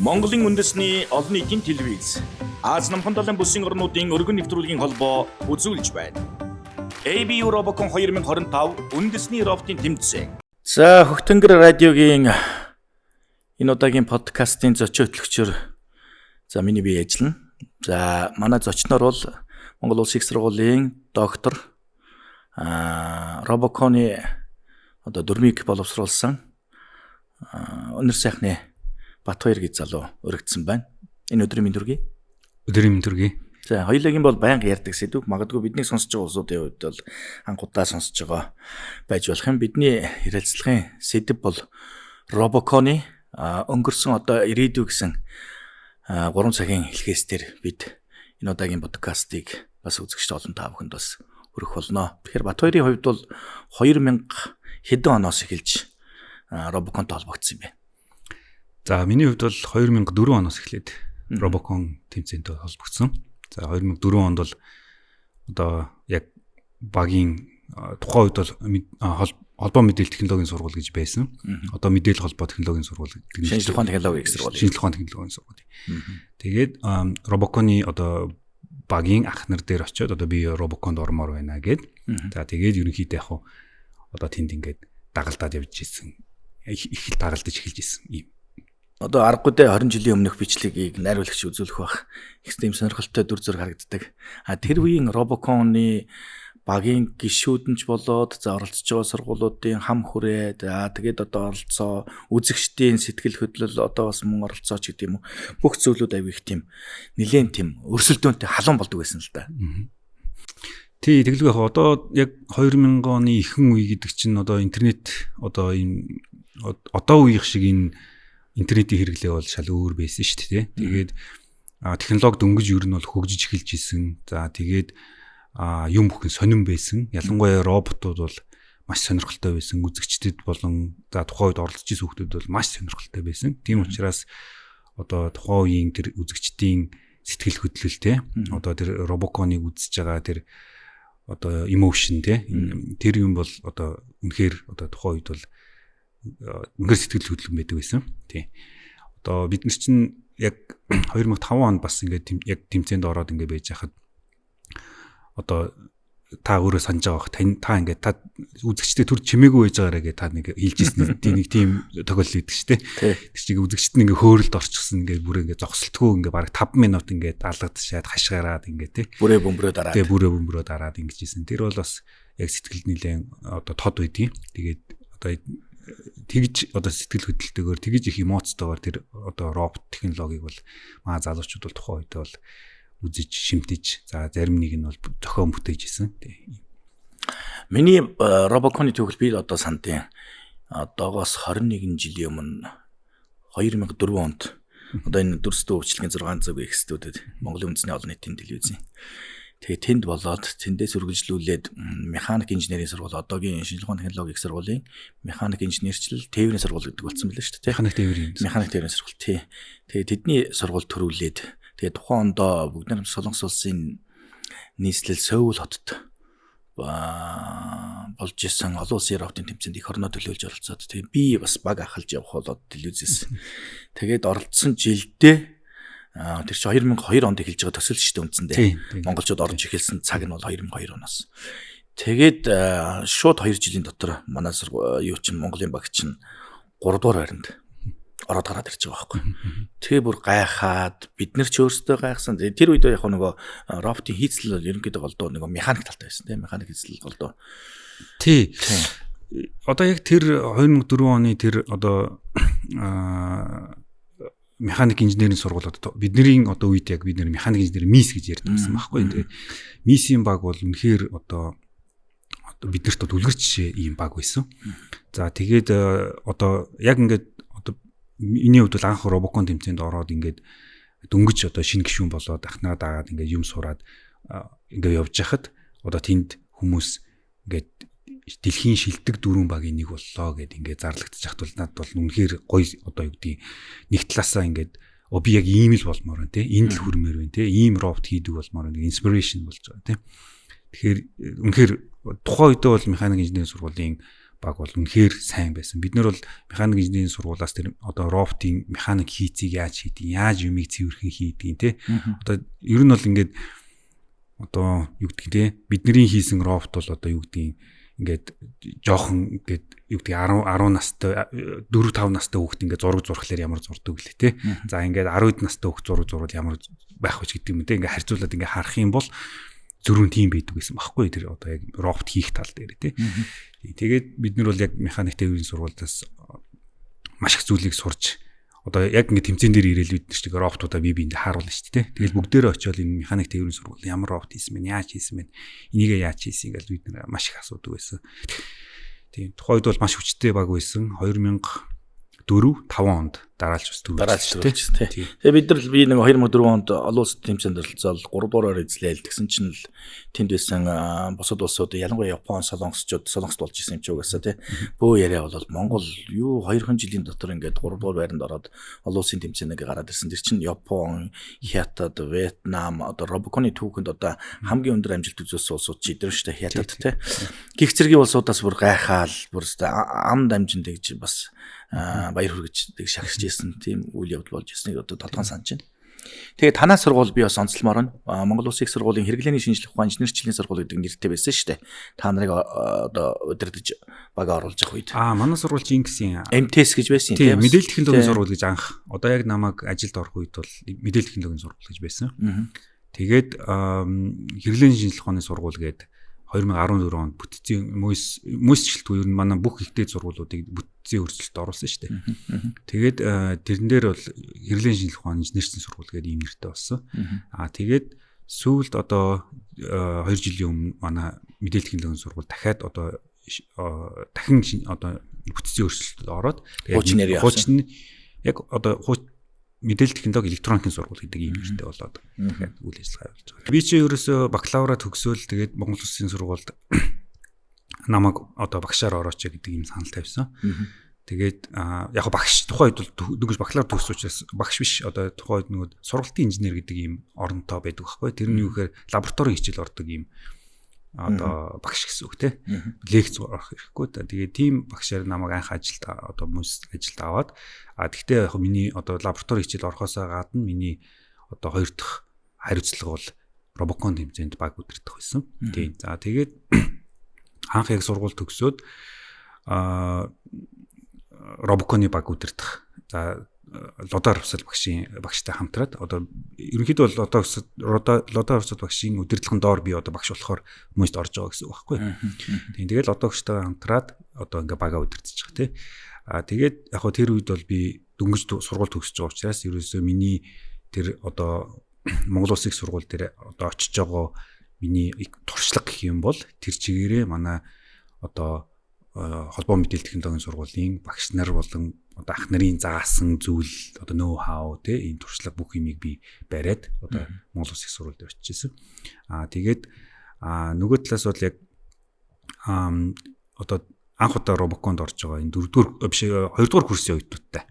Монголын үндэсний олон нийтийн телевиз Аз намхан далайн бүсийн орнуудын өргөн нэвтрүүлгийн холбоо үзүүлж байна. ABU Robocon 2025 үндэсний роботын тэмцээн. За Хөгтөнгөр радиогийн энэ удаагийн подкастын зочин хөтлөгчөөр миний бие ажиллана. За манай зочноор бол Монгол Улсын их сургуулийн доктор Robocon-ы дөрмийг боловсруулсан өнөр сайхны Батбаяр гэж залуу өргөдсөн байна. Энэ өдрийн мэнд хүргэе. Өдрийн мэнд хүргэе. За хоёулагийн бол байнга ярьдаг сэдв. Магадгүй бидний сонсож байгаа улсуудын хувьд бол анхудаа сонсож байгаа байж болох юм. Бидний ярилцлагын сэдв бол Robocon-ы өнгөрсөн ирээдүй гэсэн 3 цагийн хэлхээс төр бид энэ удаагийн подкастыг бас үзэгч олон та бүхэнд бас өргөх болно. Тэгэхээр Батбаярын хувьд бол 2000 хэдэн оноос эхэлж Robocon-той холбогдсон юм байна. За миний хувьд бол 2004 оноос эхлээд Robocon тэмцээнтэй холбогдсон. За 2004 онд бол яг багийн тухайн үед бол холбоо мэдээлэл технологийн сургууль гэж байсан. Одоо мэдээлэл холбоо технологийн сургууль гэдэг шинжлэх ухааны технологийн сургууль. Шинжлэх ухааны технологийн сургууль. Тэгээд Robocon-ы багийн ах нар дээр очиод би Robocon-д ормоор байна гэд. За тэгээд ерөнхийдөө яг тэнд ингээд дагалдаад явж ирсэн. Их дагалдаж эхэлж ирсэн юм. Аргагүй дээ 20 жилийн өмнөх бичлэгийг найруулагч үзүүлэх бах. Их тийм сонирхолтой дүр зураг харагддаг. Тэр үеийн Robocon-ы багийн гишүүдэнч болоод оролцож байгаа сургуулиудын хам хүрээ тэгээд оролцоо үзэгчдийн сэтгэл хөдлөл бас мөн оролцоо ч гэдэг юм уу. Бүх зүйлүүд аяг их тийм нэлээд тийм өрсөлдөөнтэй халуун болдог байсан л да. Тий, тэгэлгүй яг 2000 оны ихэнх үе гэдэг чинь интернет ийм үеийнх шиг энэ интернетийн хэрэглээ бол шал өөр байсан шүү дээ. Тэгээд технологи дөнгөж ер нь бол хөгжиж эхэлж исэн. За тэгээд юм бүхэн сонирн байсан. Ялангуяа роботууд бол маш сонирхолтой байсан. Үзэгчдэд болон тухайн үед оролцож исэн хүмүүс бол маш сонирхолтой байсан. Тийм учраас тухайн үеийн тэр үзэгчдийн сэтгэл хөдлөлтэй тэр Robocon-ыг үзэж байгаа тэр emotion тэр юм бол үнэхээр тухайн үед бол үнээр сэтгэл хөдлөм байдаг байсан. Тий. Бид нар чинь яг 2005 онд бас ингээд яг тэмцээнд ороод ингээд байж хахад та өөрөө санаж байгаа та ингээд та үзэгчтэй төр чимээгүй байж байгаарэ гэж та нэг хэлжсэн нэг тийм тохиолдол өгдөг шүү дээ. Тэр чиг үзэгчд нь ингээд хөөрөлд орчихсон ингээд бүр ингээд зогсолтгүй ингээд бараг 5 минут ингээд алгадчихад хашгираад ингээд тий. Бүрээ бөмбөрөө дараад ингэж ийсэн. Тэр бол бас яг сэтгэлд нэлээд тод үйдий. Тэгээд тэгж сэтгэл хөдлөлтөөр тэгж их эмоцтойгоор тэр робот технологиг бол маа залуучууд бол тухайн үед бол үзэж шимтэж зарим нэг нь бол зохион бүтээж исэн. Миний Robocon-ы төгөл би сандын одоогоос 21 жилийн өмнө 2004 онд энэ дүрстүү өвчлөгийн 6 цаг экстүүдэд Монголын үндэсний олон нийтийн телевизийн тэгээд тэнд болоод тэндээс үргэлжлүүлээд механик инженерийн сургууль одоогийн шинжлэх ухааны технологийн их сургуулийн механик инженерчлэл тээврийн сургууль гэдэг болсон байлаа шүү дээ. Механик тээврийн сургууль тий. Тэгээд тэдний сургууль төрүүлээд тэгээд тухайн ондоо бүгд нэг Солонгос улсын нийслэл Сөүл хотод болж исэн олон улсын роботын тэмцээнд их орноо төлөөлж оролцоод тэгээд би бас баг ахалж явах болоод телевизээс тэгээд оролцсон жилдээ тэр чи 2002 онд эхэлж байгаа төсөл шүү дээ үндсэндээ. Монголчууд орж эхэлсэн цаг нь бол 2002 оноос. Тэгээд шууд 2 жилийн дотор манай Монголын баг чинь 3 дугаар байранд ороод гараад ирж байгаа байхгүй. Тэгээ бүр гайхаад бид нар ч өөрсдөө гайхсан. Тэр үед яг нөгөө роботын хийцэл бол ерөнхийдөө голдоо нөгөө механик талтай байсан тийм механик хийцэл голдоо. Тий. Яг тэр 2004 оны тэр механик инженерийн сургуулиуд бидний үед яг бид нэр механик инженер мис гэж ярьдаг байсан байхгүй. Тэгээд мисийн баг бол үнэхээр биднэрт үлгэрч ийм баг байсан. За тэгээд яг ингээд миний хувьд бол анх Robocon тэмцээнд ороод ингээд дөнгөж шинэ гишүүн болоод ахнаа дагаад ингээд юм сураад ингээд явж хахад тэнд хүмүүс ингээд дэлхийн шилдэг дөрвөн багийн нэг боллоо гэд ингээд зарлагдчих хат бол надад бол үнэхээр гоё юу гэдэг нэг талаасаа ингээд би яг ийм л болмоор байна те энд л хүрмээр байна те ийм робот хийдэг болмоор байна инспирэшн болж байгаа те тэгэхээр үнэхээр тухайн үедээ бол механик инженерийн сургуулийн баг бол үнэхээр сайн байсан. Бид нар бол механик инженерийн сургуулиас тэр одоо роботын механик хийцийг яаж хийдэг, яаж юмыг цэвэрхэн хийдэг те. Одоо ер нь бол ингээд одоо юу гэдэг те бидний хийсэн робот бол одоо юу гэдэг ингээд жоохон ингээд юу гэдэг 10 настай 4 5 настай хүүхэд ингээд зураг зурхлаар ямар зурдаг лээ те. За ингээд 10 настай хүүхэд зураг зурвал ямар байх вэ гэдэг юм те. Ингээд харьцуулаад ингээд харах юм бол зөрүүн тийм байдаг гэсэн багхгүй тэр одоо яг робот хийх тал дээр тий. Тэгээд бид нар бол яг механик тээврийн сургуультаас маш их зүйлийг сурч одоо яг ингэ тэмцээн дээр ирээл бид нэг роботуудаа бие биендээ хааруулна шүү дээ. Тэгэл бүгдээрээ очиод энэ механик тээврийн сургууль ямар робот хийсэн бэ, яаж хийсэн бэ, энийгээ яаж хийсэн гэж бид нар маш их асуудаг байсан. Тийм тухайд бол маш хүчтэй баг байсан. 2004-5 онд дараалж бас төрүүлсэн тий. Тэгээ бид нар би нэг 2004 онд олон улсын тэмцээнд оролцоод 3 дуурайгаар эзлээл тэгсэн чинь л тэнд байсан бусад улсууд ялангуяа Япон, Солонгосчууд солонгост болж исэн юм чи угаасаа тий. Бөө яриа бол Монгол юу 2 жилийн дотор ингээд 3 дугаар байранд ороод олон улсын тэмцээнийг гараад ирсэн. Тэр чинь Япон, Хятад, Вьетнам одоо робоконы түүхэнд одоо хамгийн өндөр амжилт үзүүлсэн улсууд чи эдгээр штэ Хятад тий. Гих зэргийн улсуудаас бүр гайхаал бүр ам дамжинд гэж бас баяр хүргэж шагшиж ирсэн тийм үйл явдал болж ирснийг одоо толгойн санаж байна. Тэгээд танаа сургууль би бас онцлмоор нь Монгол Улсын их сургуулийн хэрэглээний шинжилгээ ухаан инженерчлэлийн сургууль гэдэг нэртэй байсан шүү дээ. Та нарыг одоо удирдах бага оруулж явах үед. Манай сургууль чинь гэсэн МТС гэж байсан тийм мэдээлэл технологийн сургууль гэж анх одоо яг намайг ажилд орох үед бол мэдээлэл технологийн сургууль гэж байсан. Тэгээд хэрэглээний шинжилгээ ухааны сургууль гэдэг 2014 онд бүтцийн мөсчлөлтгүй ер нь манай бүх ихтэй сургуулиудыг бүтцийн өөрчлөлтөд оруулсан шүү дээ. Тэгээд тэрэн дээр бол хэрэглээний шинжилгээ ухааны инженерийн сургууль гэдэг ийм нэртэй болсон. Тэгээд сүүлд одоо 2 жилийн өмнө манай мэдээлэл технологийн сургууль дахиад одоо дахин одоо бүтцийн өөрчлөлтөд ороод хуучин яг одоо мэдээлэл технологи электроникийн сургууль гэдэг ийм нэртэй болоод дахиад үйл ажиллагаа явуулж байгаа. Би чи ерөөсөө бакалавра төгсөөл тэгээд Монгол Улсын сургуульд намайг одоо багшаар орооч гэдэг ийм санал тавьсан. Тэгээд яг багш тухайн үед бол дөнгөж бакалавр төгссөн учраас багш биш одоо тухайн үед нөгөө сургалтын инженер гэдэг ийм оронтой байдаг байхгүй. Тэр нь юу гэхээр лабораторийн хичээл ордог ийм одоо багш гэсэн үг те лекц орох хэрэггүй та. Тэгээд тийм багшаар намайг анх ажилд одоо ажилд аваад тэгтээ яг миний одоо лаборатори хичээл орохоосоо гадна миний одоо хоёр дахь хариуцлага бол робокон тэмцээнд баг удирдах байсан. Тийм. За тэгээд анх яг сургууль төгсөөд робоконы баг удирдах. За лодоор хувьсал багштай хамтраад одоо ерөнхийдөө бол лодоор хувьсал багшийн удирдлагын доор би одоо багш болохоор хүмүүст орж байгаа гэсэн үг байхгүй. Тийм тэгэл одоо багштай хамтраад одоо ингээ бага удирдах тий. Тэгээд яг хөө тэр үед бол би дөнгөж сургууль төгсөж байгаа учраас ерөөсөө миний тэр одоо Монгол Улсын их сургууль дээр одоо очиж байгаа миний туршлага гэх юм бол тэр чигээрээ манай одоо холбоо мэдээлэл технологийн сургуулийн багш нар болон одоо ах нарын заасан зүйл одоо ноу хау те ийм туршлага бүх юмыг би бариад одоо Монгол Улсын их сургууль дээр очижсэн. Тэгээд нөгөө талаас бол яг одоо анх удаа робоконд орж байгаа энэ 2-р курсын оюутнуудтай.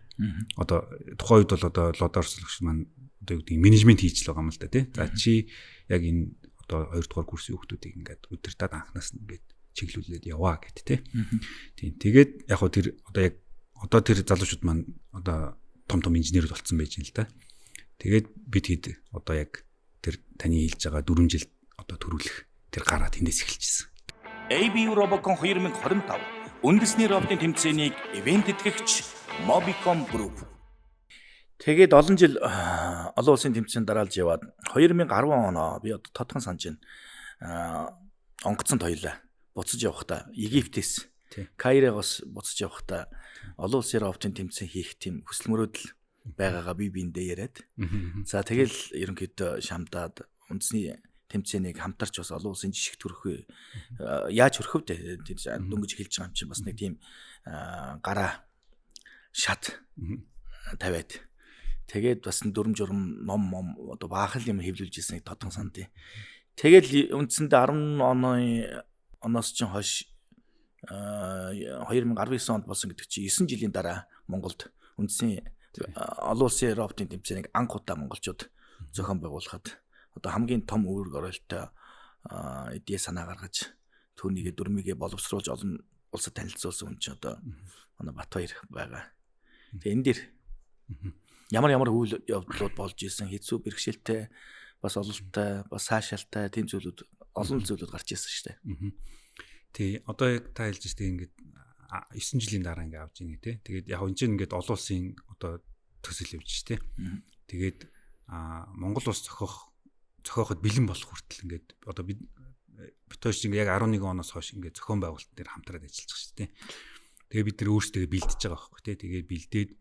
Одоо тухайн үед бол одоо лодорслогч маань одоо юу гэдэг менежмент хийж л байгаа юм л да тий. За чи яг энэ одоо 2-р курсын хүүхдүүдийг ингээд удирдах анханаас нь ингээд чиглүүлээд яваа гэд тий. Тийм. Тэгээд яг хөө тэр одоо яг одоо тэр залуучууд маань одоо том инженерүүд болцсон байж юм л да. Тэгээд бид хэд одоо яг тэр таны хэлж байгаа 4 жил одоо төрүүлэх тэр гараа тэндээс эхэлчихсэн. ABU Robocon 2025 үндэсний роботын тэмцээнийг ивент тэтгэгч Mobicom Group. Тэгээд олон жил олон улсын тэмцээнд дараалж яваад 2010 оноо би одоо тодхон санаж байна. Онгоцонд хоёлаа буцаж явахдаа Египтээс Кайрогоос буцаж явахдаа олон улсын роботын тэмцээн хийх тийм хүсэл мөрөөдөл байгаагаа би биэндээ яриад. За тэгэл ерөнхийдөө шамдаад үндэсний тэмцээнийг хамтарч бас олон улсын жишг төрөх яаж хөрөхөв дээ дөнгөж хэлж байгаа юм чи бас нэг тийм гараа шат тавиад тэгээд бас дүрм журм ном одоо баахал юм хэвлүүлж ирснийг тодон санд. Тэгэл үндсэндээ 10 оноос чинь хойш 2019 онд болсон гэдэг чи 9 жилийн дараа Монголд үндсний олон улсын роботын тэмцээнийг анх удаа монголчууд зохион байгуулахад одоо хамгийн том үүрэг оройлтой эдээ санаа гаргаж түүнийгээ дүрмийгээ боловсруулж олон улсад танилцуулсан хүн чинь одоо манай Батбаяр байгаа. Тэгээ энэ дээр ямар үйл явдлууд болж исэн, хэцүү бэрхшээлтэй, бас ололттой, бас хаашаалтай тийм зүйлүүд олон зүйлүүд гарч ирсэн шүү дээ. Тий, одоо яг та хэлж байгаа ингээд 9 жилийн дараа ингээд авч ийн тий. Тэгээд яг энэ чинь ингээд олон улсын одоо төсөл явж ш тий. Тэгээд Монгол улс зохиоход бэлэн болох хүртэл ингээд одоо бид тоош ингээд яг 11 оноос хойш ингээд зохион байгуулалт дээр хамтраад ажиллаж байгаа ш тий. Тэгээ бид нар өөрсдөө бэлдэж байгаа байхгүй тий. Тэгээ бэлдээд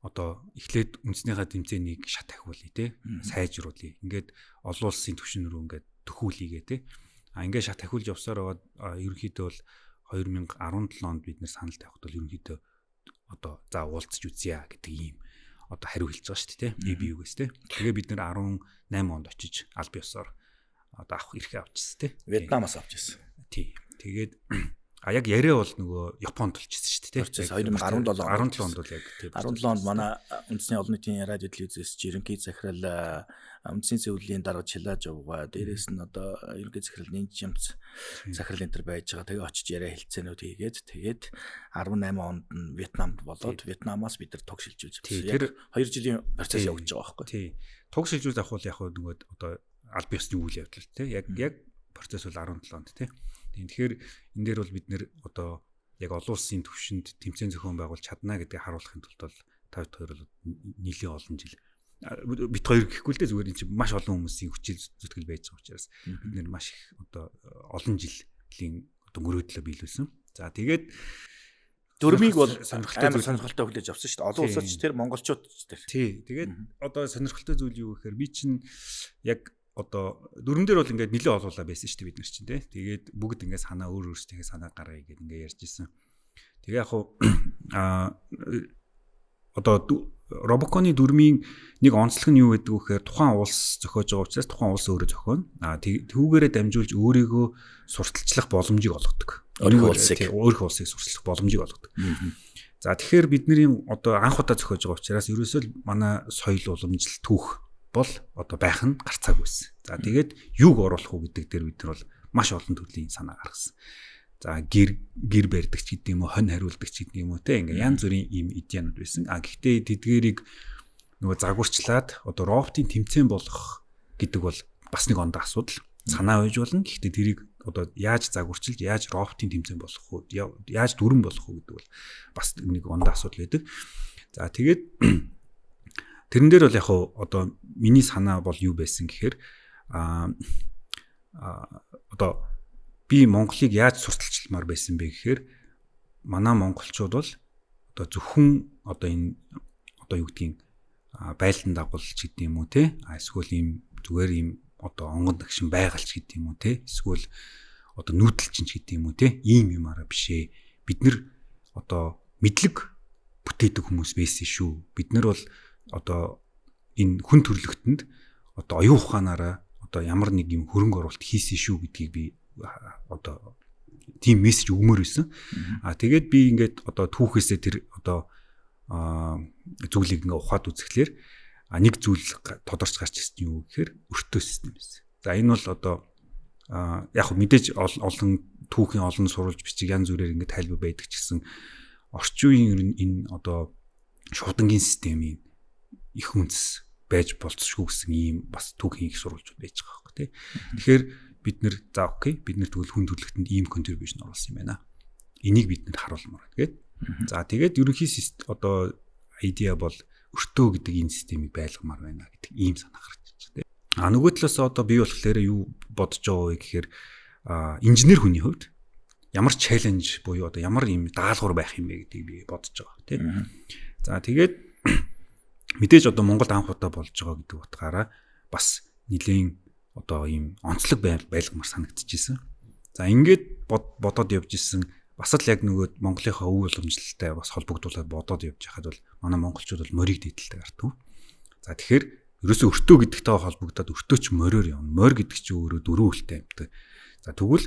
одоо эхлээд үндэснийхээ тэмцээнийг шат ахиулъя тий. Сайжруулъя. Ингээд олон улсын түвшин рүү ингээд төхүүлъя тий. Ингээд шат ахиулж явсаар байгаа ерөнхийдөө бол 2017 онд бид нэр санал тавихад бол ерөнхийдөө одоо за уулзч үзье гэдэг ийм одоо хариу хэлж байгаа шүү дээ тий. EBU-гээс тий. Тэгээ бид нэр 18 онд очиж аль биесээр одоо авах эрхээ авчихсан тий. Вьетнамаас авч ирсэн. Тий. Тэгээд яг яриа бол нөгөө Японд болчихсон шүү дээ тий. 2017 онд бол яг тий. 17 онд манай үндэсний олон нийтийн радио телевизээс ерөнхий захирал үндэсний зөвлөлийн дарга Чилаж явгаа. Дээрээс нь одоо ерөнхий захирал Нинж Ямц захирал энэ төр байж байгаа. Тэгээ очиж яриа хэлцээнүүд тэгээд 18 онд нь Вьетнамд болоод Вьетнамаас бид нар туг шилжүүлж авсан. Яг 2 жилийн процесс явагдаж байгаа байхгүй. Тий. Туг шилжүүлж авах бол яг нөгөө одоо аль биесны үйл явдал тий. Яг процесс бол 17 онд тий. Тэгэхээр энэ дээр бол бид нэр одоо яг олон улсын түвшинд тэмцээн зохион байгуулж чадна гэдгийг харуулахын тулд бол тавд хоёр бол нийлээ олон жил бид хоёр гэхгүй л дээ зүгээр энэ чинь маш олон хүмүүсийн хүчил зүтгэл байж байгаа учраас бид нэр маш их одоо олон жилийн одоо мөрөөдлөө биелүүлсэн. За тэгээд дөрмийг бол сонирхолтой хүлээж авсан шүү дээ. Олон улсад ч тэр монголчууд ч тэр. Тий. Тэгээд одоо сонирхолтой зүйл юу гэхээр би чинь яг одоо дөрөн дээр бол ингээд нэлээд олуулаа байсан шүү дээ бид нар чинь тий. Тэгээд бүгд ингээд санаа өөр өөрсдийнхээ санаа гаргая гэдэг ингээд ярьж исэн. Тэгээ яг одоо Робоконы дөрмийн нэг онцлог нь юу гэдэг вэ гэхээр тухайн улс зохиож байгаа учраас тухайн улс өөрөө зохионо. Түүгээрээ дамжуулж өөрийгөө сурталчлах боломжийг олгодог. Өөрийнхөө улсыг сурталчлах боломжийг олгодог. За тэгэхээр бидний одоо анх удаа зохиож байгаа учраас ерөөсөө л манай соёл уламжлалт түүх бол одоо байх нь гарцааг байсан. За тэгээд юуг оруулах уу гэдэг дээр бид нар бол маш олон төрлийн санаа гаргасан. За гэр барьдагч гэдэг юм уу, хонь хариулдагч гэдэг юм уу те ингээ янз бүрийн ийм идеянууд байсан. Гэхдээ тэдгээрийг нөгөө загварчлаад одоо роботын тэмцээн болгох гэдэг бол бас нэг ондоо асуудал. Санаа үйж болно. Гэхдээ тэрийг одоо яаж загварчилж, яаж роботын тэмцээн болгох уу, яаж дүрэн болгох уу гэдэг бол бас нэг ондоо асуудал байдаг. За тэгээд тэрэн дээр бол яг одоо миний санаа бол юу байсан гэхээр одоо би Монголыг яаж сурталчилмаар байсан бэ гэхээр манай монголчууд бол одоо зөвхөн одоо энэ одоо юу гэдгийг байлдан дагуулж гэдэг юм уу те эсвэл ийм зүгээр ийм одоо онгон дагшин байгалч гэдэг юм уу те эсвэл одоо нүүдэлчин гэдэг юм уу те ийм юмараа бишээ бид нар одоо мэдлэг бүтээдэг хүмүүс байсан шүү. Бид нар бол одоо энэ хүн төрлөختөнд одоо оюун ухаанаараа одоо ямар нэг юм хөрөнгө оруулалт хийсэн шүү гэдгийг би одоо тийм мессеж өгмөр байсан. Тэгээд би ингээд одоо түүхээсээ тэр одоо зүйлийг ингээ ухаад үзэхлээр нэг зүйл тодорч гарч ирсэн юу гэхээр өртөө систем байсан. За энэ бол одоо яг мэдээж олон түүхийн олон сурвалж бичиг янз бүрээр ингээ тайлбар байдаг ч гэсэн орчин үеийн энэ одоо шуудангийн системийн их үндэс байж болцсохгүй гэсэн ийм бас түүхийн их сурвалжууд байж байгаа байхгүй тий. Тэгэхээр бид нэр за окей бид нэр тэгвэл хүн төрлөختөнд ийм контрибьюшн оруулсан юм байна. Энийг бид нэр харуулмаар тэгээд. За тэгээд ерөнхий одоо идея бол өртөө гэдэг энэ системийг байлгамаар байна гэдэг ийм санаа гарч ирж байгаа тий. Нөгөө талаас одоо би болохоор юу бодож байгаа вэ гэхээр инженер хүний хувьд ямар чаленж буюу одоо ямар ийм даалгавар байх юм бэ гэдгийг би бодож байгаа тий. За тэгээд мэдээж одоо Монголд анх удаа болж байгаа гэдэг утгаараа бас нэлийн одоо ийм онцлог байлгамар санагдчихсэн. За ингээд бодоод явж исэн бас л яг нөгөө Монголынхаа өв уламжлалтай бас холбогдуулаад бодоод явж байхад бол манай монголчууд бол морийг дийдэлтэй гардаг. За тэгэхээр ерөөсөө өртөө гэдэгтэй холбогдоод өртөөч мориор явна. Морь гэдэг чинь өөрөө дөрвөн үлтэй амьтад. За тэгвэл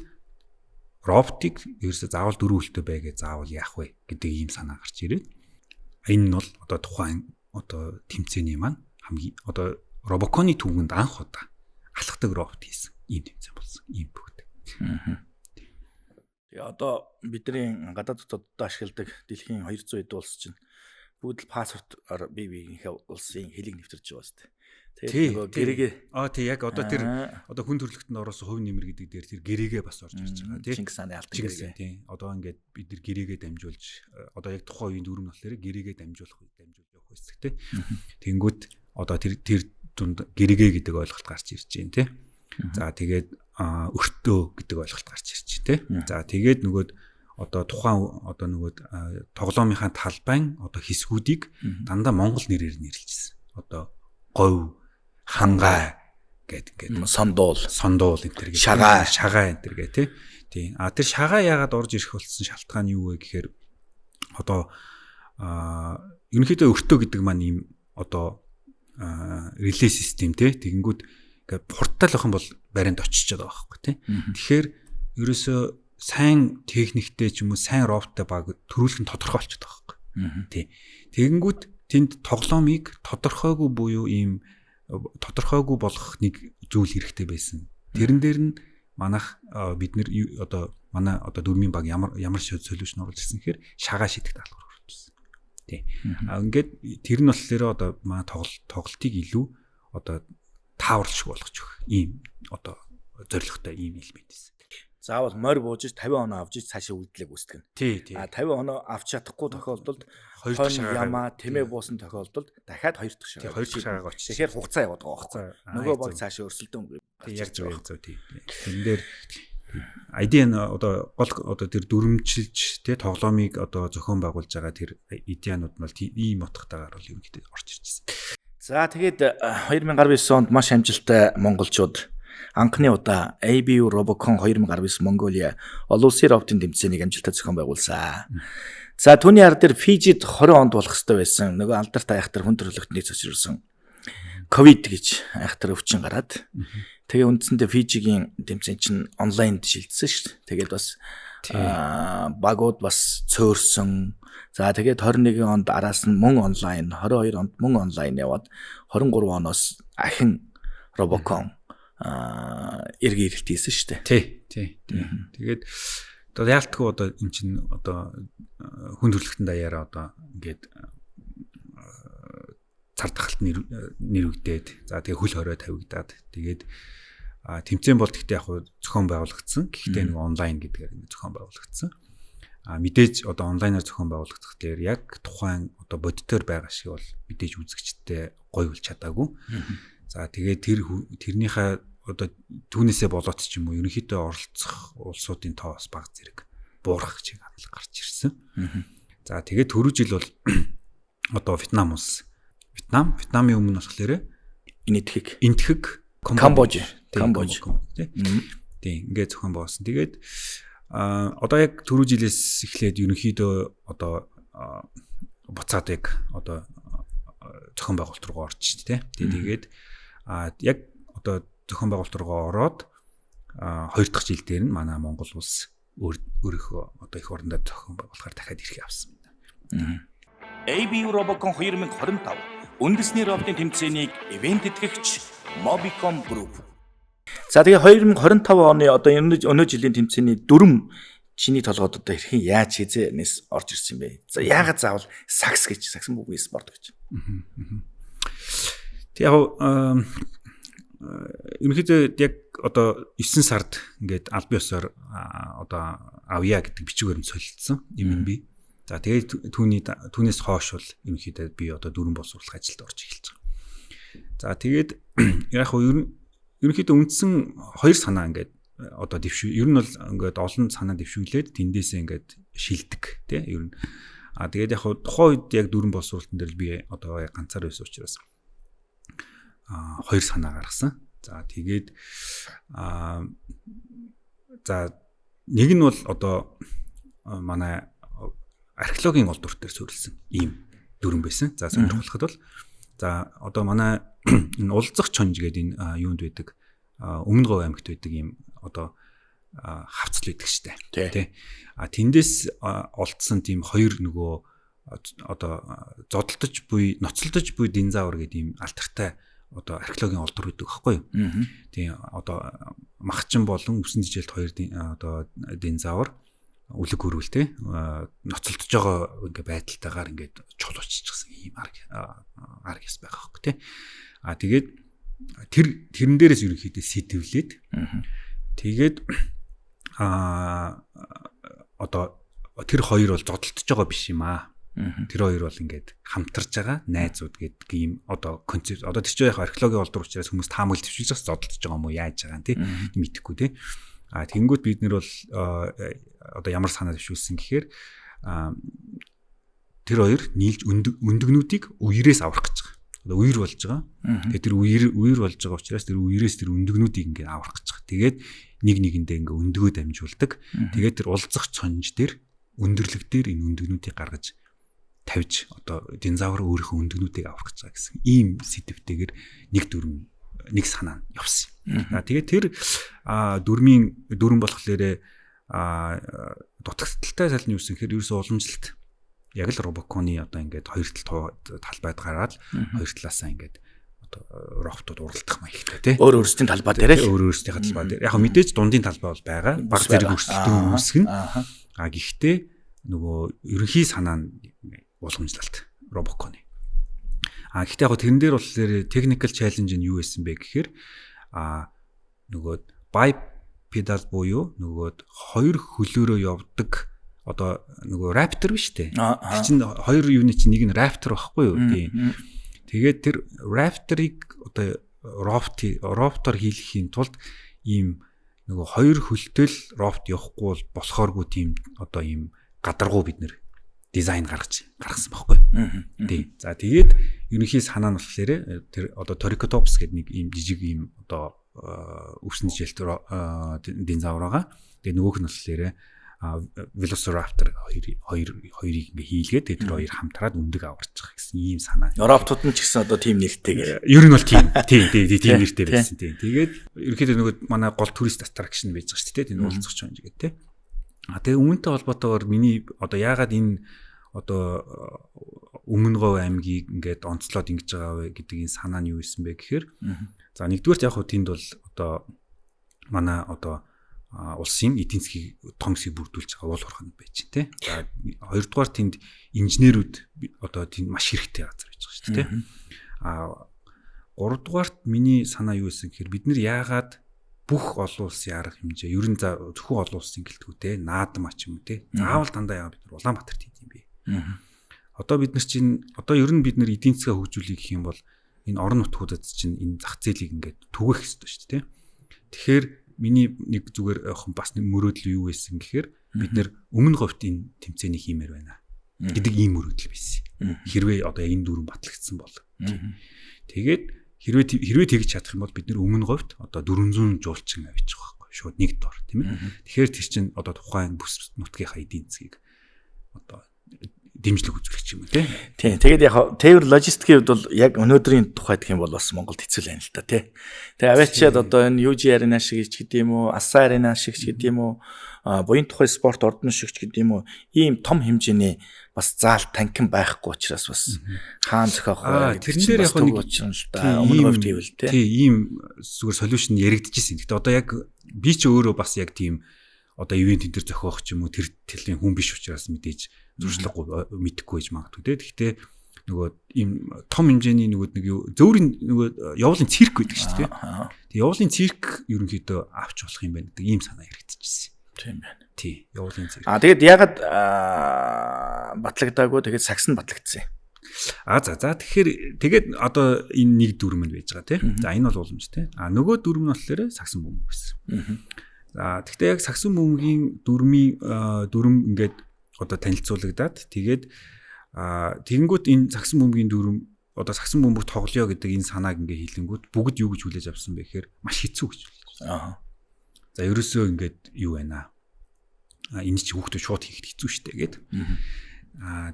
роботик ерөөсөө заавал дөрвөн үлтэй байгээ заавал яах вэ гэдэг ийм санаа гарч ирээд энэ нь бол одоо тухайн одоо тэмцээний маань хамгийн одоо Робоконы түүхэнд анх удаа алхдаг робот хийсэн ийм тэмцээн болсон. Ийм бүгд. Тэгээ одоо бидний гадаад дотоод ашигладаг дэлхийн 200 эд улс чинь бүгд л паспортоор бие-биенийхээ улсын хэлийг нэвтэрч байгаа шүү дээ. Тэгээд нөгөө гэрээгээ тий яг одоо тэр одоо хүн төрөлхтөнд ороосон хувь нэмэр гэдэг дээр тэр гэрээгээ бас орж ирж байгаа тий. Чингис хааны алтан гэрээгээ. Тий. Одоо ингээд бид нар гэрээгээ дамжуулж одоо яг тухайн үеийн дүрм болохоор гэрээгээ дамжуулж явах байсан тий. Тэнгүүт одоо тэр дунд гэрээгээ гэдэг ойлголт гарч ирж байна тий. За тэгээд өртөө гэдэг ойлголт гарч ирж тий. За тэгээд нөгөөд одоо тухайн одоо нөгөөд тоглоомынхаа талбайн одоо хэсгүүдийг дандаа монгол нэрээр нэрлэжсэн. Одоо говь, хангай гэдэг ингээд сондуул энэ төр гэх шагаа энэ төр гэх тий. Тэр шагаа яагаад орж ирэх болсон шалтгаан юу вэ гэхээр одоо ерөнхийдөө өртөө гэдэг маань ийм одоо реле систем тий. Тэгэнгүүт ингээд портал ах юм бол баринд очиж байгаа байхгүй тий. Тэгэхээр ерөөсөө сайн техниктэй ч юм уу сайн роботтой баг төрүүлэх нь тодорхой болчиход байгаа байхгүй тий. Тэгэнгүүт тэнд тоглоомыг тодорхойгүй буюу ийм тодорхойгүй болгох нэг зүйл хэрэгтэй байсан. Тэрэн дээр нь манайх бид нэр одоо манай одоо дөрмийн баг ямар солиушн оруулж ирсэн гэхээр шагаа шидэх даалгавар оруулж ирсэн. Тий. Ингээд тэр нь болохоор одоо манай тоглолтыг илүү одоо таавар шиг болгож өгөх ийм одоо зорилготой ийм элемент байсан. Заавал морь бууж 50 оноо авч цаашаа үйлдэлээ гүйцэтгэн. Тий. 50 оноо авч чадахгүй тохиолдолд хоёр дахь ямаа тэмээ буусан тохиолдолд дахиад хоёр дахь шагаа очиж. Тэгэхээр хугацаа яваад байгаа байхгүй. Нөгөө баг цаашаа өрсөлдөөн. Тий яг зөв тий. Тэн дээр ID-н одоо гол одоо тэр дүрмжилж тий тоглоомыг одоо зохион байгуулж байгаа тэр идеанууд нь бол ийм утгатайгаар бол ерөнхийдөө орж ирж байна. За тэгээд 2019 онд маш амжилттай монголчууд анхны удаа ABU Robocon 2019 Mongolia олон улсын роботын тэмцээнийг амжилттай зохион байгуулсан. За түүний ар дээр Фижид 20 онд болох ёстой байсан. Нөгөө алдартай айхтар хүн төрөлхтнийг цочруулсан ковид гэж айхтар өвчин гараад. Тэгээ үндсэндээ Фижигийн тэмцээн чинь онлайнд шилжсэн шүү дээ. Тэгээд бас багууд бас цөөрсөн. За тэгээд 21 онд араас нь мөн онлайн, 22 онд мөн онлайн яваад 23 оноос ахин Robocon эргээ ирэлт хийсэн шүү дээ. Тий. Тэгээд одоо яалтгүй одоо эн чинь одоо хүн төрөлхтөн даяараа одоо ингээд цар тахалт нэр өгдөөд за тэгээ хөл хорой тавигдаад тэгээд тэмцээн бол гэхдээ яг зохион байгуулагдсан. Гэхдээ нэг онлайн гэдгээр зохион байгуулагдсан. Мэдээж одоо онлайнаар зохион байгуулагдах дээр яг тухайн одоо бодитоор байгаа шиг бол мэдээж үзэгчтэй гоё болж чадаагүй. За тэгээд тэрнийхээ одоо түүнээсээ болоод ч юм уу ерөнхийдөө оролцох улсуудын тоо бас бага зэрэг буурах чиг хандлага гарч ирсэн. За тэгээд түрүү жил бол одоо Вьетнамын өмнө болохоор энэтхэг Камбож тий ингээд зохион байгуулсан. Тэгээд одоо яг түрүү жилээс эхлээд ерөнхийдөө одоо буцаад яг одоо зохион байгуулалт руу орчих тий. Тэгээд яг одоо зохион байгуулалт руу ороод хоёр дахь жил дээр нь манай Монгол улс өөрийнхөө одоо их орондоо зохион байгуулахаар дахиад ирэх явсан байна. ABU Robocon 2025 үндэсний роботын тэмцээнийг ивент тэтгэгч Mobicom Group. За тэгээ 2025 оны одоо өнөө жилийн тэмцээний дүрм чиний толгойд одоо хэрхэн яаж хизээнээс орж ирсэн бэ? За яагаад заавал саксан бүгийн спорт гэж. Тэг яг ерөнхийдөө яг одоо 9 сард ингээд аль биесээр одоо авья гэдэг бичгээр нь солилцсон юм би. За тэгээд түүнээс хойш бол ерөнхийдөө би одоо дүрм боловсруулах ажилд орж эхэлж байгаа. За тэгээд яг ерөнхийдөө үндсэн хоёр санаа ингээд одоо ер нь бол ингээд олон санаа дэвшүүлээд тэндээсээ ингээд шилдэг тий ер нь. Тэгээд яг тухайн үед яг дүрм боловсруулалтын дээр би одоо яг ганцаар байсан учраас хоёр санаа гаргасан. За тэгээд за нэг нь бол одоо манай археологийн олдвор дээр суурилсан ийм дүрм байсан. За сонирхолтой бол за одоо манай энэ улзах чонж гэдэг энэ юунд байдаг Өмнө Говь аймагт байдаг ийм одоо хавцал байдаг штэ. Тий. Тэндээс олдсон тийм хоёр нөгөө одоо зодтолдож буй ноцолдож буй динозавр гэдэг ийм алтартай одоо археологийн олдвор байдаг байхгүй юу? Тийм одоо махчин болон 9 жилд хоёр одоо динозавр үлэг өрүүл те ноцолдож байгаа ингээ байдалтайгаар ингээ чулууччихсан ийм арга яс байгаа хөөхгүй те. Тэгээд тэрэн дээрээс ерөнхийдөө сэтвлээд тэгээд одоо тэр хоёр бол зодтолтож байгаа биш юм аа. Тэр хоёр бол ингээд хамтарч байгаа найзууд гэдэг ийм одоо концепт одоо тэр чинь яг археологийн олдор учраас хүмүүс таамаглаж төвшиж байгаа зодтолж байгаа юм уу яаж байгаа нь тий мэдэхгүй тий. Тэгэнгүүт бид нэр бол одоо ямар санаа төвшүүлсэн гэхээр тэр хоёр нийлж өндөгнүүдийг үерээс аврах гэж байгаа. Одоо үер болж байгаа. Тэгээд тэр үер болж байгаа учраас тэр үерээс тэр өндөгнүүдийг ингээд аврах гэж байгаа. Тэгээд нэг нэгэндээ ингээд өндгөө дамжуулдаг. Тэгээд тэр улзах цонж дээр өндөрлөг дээр энэ өндөгнүүдийг гаргаж тавьж одоо динозавр өөрийнхөө өндөгнүүдийг аврах гэж байгаа гэсэн ийм сэдвтэйгээр нэг санаа явсан. Тэгээд тэр дүрм болохоор дутагдaltaй тал нь юусэн гэхээр ерөөсөө уламжлалт яг л робоконы одоо ингээд хоёр талбайд гараад хоёр талаасаа ингээд одоо роботууд уралдах маягтай тий. Өөр өөрсдийн талбай дээр л өөр өөрсдийн талбай дээр. Яг мэдээж дундын талбай бол байгаа. Баг зэрэг өрсөлдөөн үүсгэн. Гэхдээ нөгөө ерөнхий санаа нь уламжлалт робоконы. Гэхдээ яг тэрэн дээр болохоор technical challenge нь юу байсан бэ гэхээр нөгөө bipedal буюу нөгөө хоёр хөлөөрөө явдаг одоо нөгөө Raptor биш үү? Тэр чинь хоёр юуны чинь нэг нь Raptor байхгүй юу? Тэгээд тэр Raptor-ыг одоо роботор хийхин тулд ийм нөгөө хоёр хөлтөл робот явахгүй бол болохооргүй тийм одоо ийм гадаргуу бид нэр дизайн гаргасан байхгүй. Тийм. За тэгээд ерөнхий санаа нь болохоор тэр одоо Triceratops гэдэг нэг ийм жижиг ийм одоо өвсөн жилт динозавр байгаа. Тэгээд нөгөөх нь болохоор Velociraptor хоёрыг ингээ хийлгээд тэр хоёр хамтраад өндөг аварч байгаа гэсэн ийм санаа. Роботууд нь ч гэсэн одоо тийм нэртэйгээр. Ер нь бол тийм нэртэй байсан тийм. Тэгээд ерөнхийдөө нөгөө манай гол турист attraction байж байгаа шүү дээ. Энэ уулзах чонж гэдэг тийм. Тэгээ үүнтэй холбоотойгоор миний одоо яагаад энэ одоо Өмнөгов аймгийг ингээд онцлоод ингэж байгаа вэ гэдэг энэ санаа нь юу исэн бэ гэхээр за нэгдүгээрт яг хөө тэнд бол одоо манай одоо улсын эдийн засгийг том хэсгийг бүрдүүлж байгаа уул уурхай байж тийм. За хоёрдугаар тэнд инженерүүд одоо тэнд маш хэрэгтэй газар байж байгаа шүү дээ тийм. Гуравдугаарт миний санаа юу исэн гэхээр бид нар яагаад бүх олон улсын арга хэмжээ ер нь зөвхөн олон улсын гэлтгүү те наадам ач юм те заавал дандаа яа бид нар Улаанбаатарт хийх юм бэ. Одоо бид нар чинь одоо ер нь бид нар эдийн засгаа хөгжүүлэх гэх юм бол энэ орон нутгуудад чинь энэ зах зээлийг ингээд түгэх хэрэгтэй шүү дээ. Тэгэхээр миний нэг зүгээр бас нэг мөрөөдөл юу байсан гэхээр бид нар өмнө говьт энэ тэмцээнийг хиймээр байна гэдэг ийм мөрөөдөл байсан. Хэрвээ одоо энэ дүүрэн батлагдсан бол. Тэгээд хэрвээ тэгж чадах юм бол бид нар өмнө говьт одоо 400 жуулчин авчих байхгүй шууд нэг дор тийм ээ. Тэгэхээр тэр чинь одоо тухайн бүс нутгийнхаа эдийн засгийг одоо дэмжлэг үзүүлэх юм тий. Тийм. Тэгээд яг тээвэр логистикийн хувьд бол яг өнөөдрийн тухайд гэх юм бол бас Монголд хэцүү л байна л да тий. Тэгээ аваачаад одоо энэ UG арена шиг ч гэдэг юм уу, Аса арена шиг ч гэдэг юм уу, буян тухай спорт ордон шиг ч гэдэг юм уу, ийм том хэмжээний бас заал танкин байхгүй учраас бас хаан зохиох тэрэн дээр яг нэг өмнө говьт хийвэл тий. Тийм зүгээр солиушн яригдчихсэн. Гэтэ одоо яг би ч өөрөө бас яг тийм одоо ивент энэ төр зохиох ч юм уу тэр төлийн хүн биш учраас мэдээж зуршлаггүй мэдэхгүй байж магадгүй те. Гэхдээ нөгөө ийм том хэмжээний нэг зөөрийн нөгөө явуулын цирк байдаг шүү дээ. Тэгээ явуулын цирк ерөнхийдөө авч болох юм байна гэдэг ийм санаа яригдчихсэн. Тийм байна. Тий, явуулын цирк. Тэгээд ягаад батлагдаагүй тэгээд сакс нь батлагдсан юм. За тэгэхээр одоо энэ нэг дүрм нь байж байгаа те. За энэ бол уламж те. Нөгөө дүрм нь болохоор саксан бөмбөг гэсэн. За тэгтээ яг саксан бөмбөгийн дүрм ингээд одоо танилцуулагдаад тэгээд тэгэнгүүт энэ саксан бөмбөгийн дүрм одоо саксан бөмбөг тоглоё гэдэг энэ санааг ингээ хийлэнгүүт бүгд юу гэж хүлээж авсан бэ гэхээр маш хэцүү гэж хүлээж. За ерөөсөө ингээд юу байна энэ чи хүүхдүүд шууд хийхэд хэцүү шттэ гээд.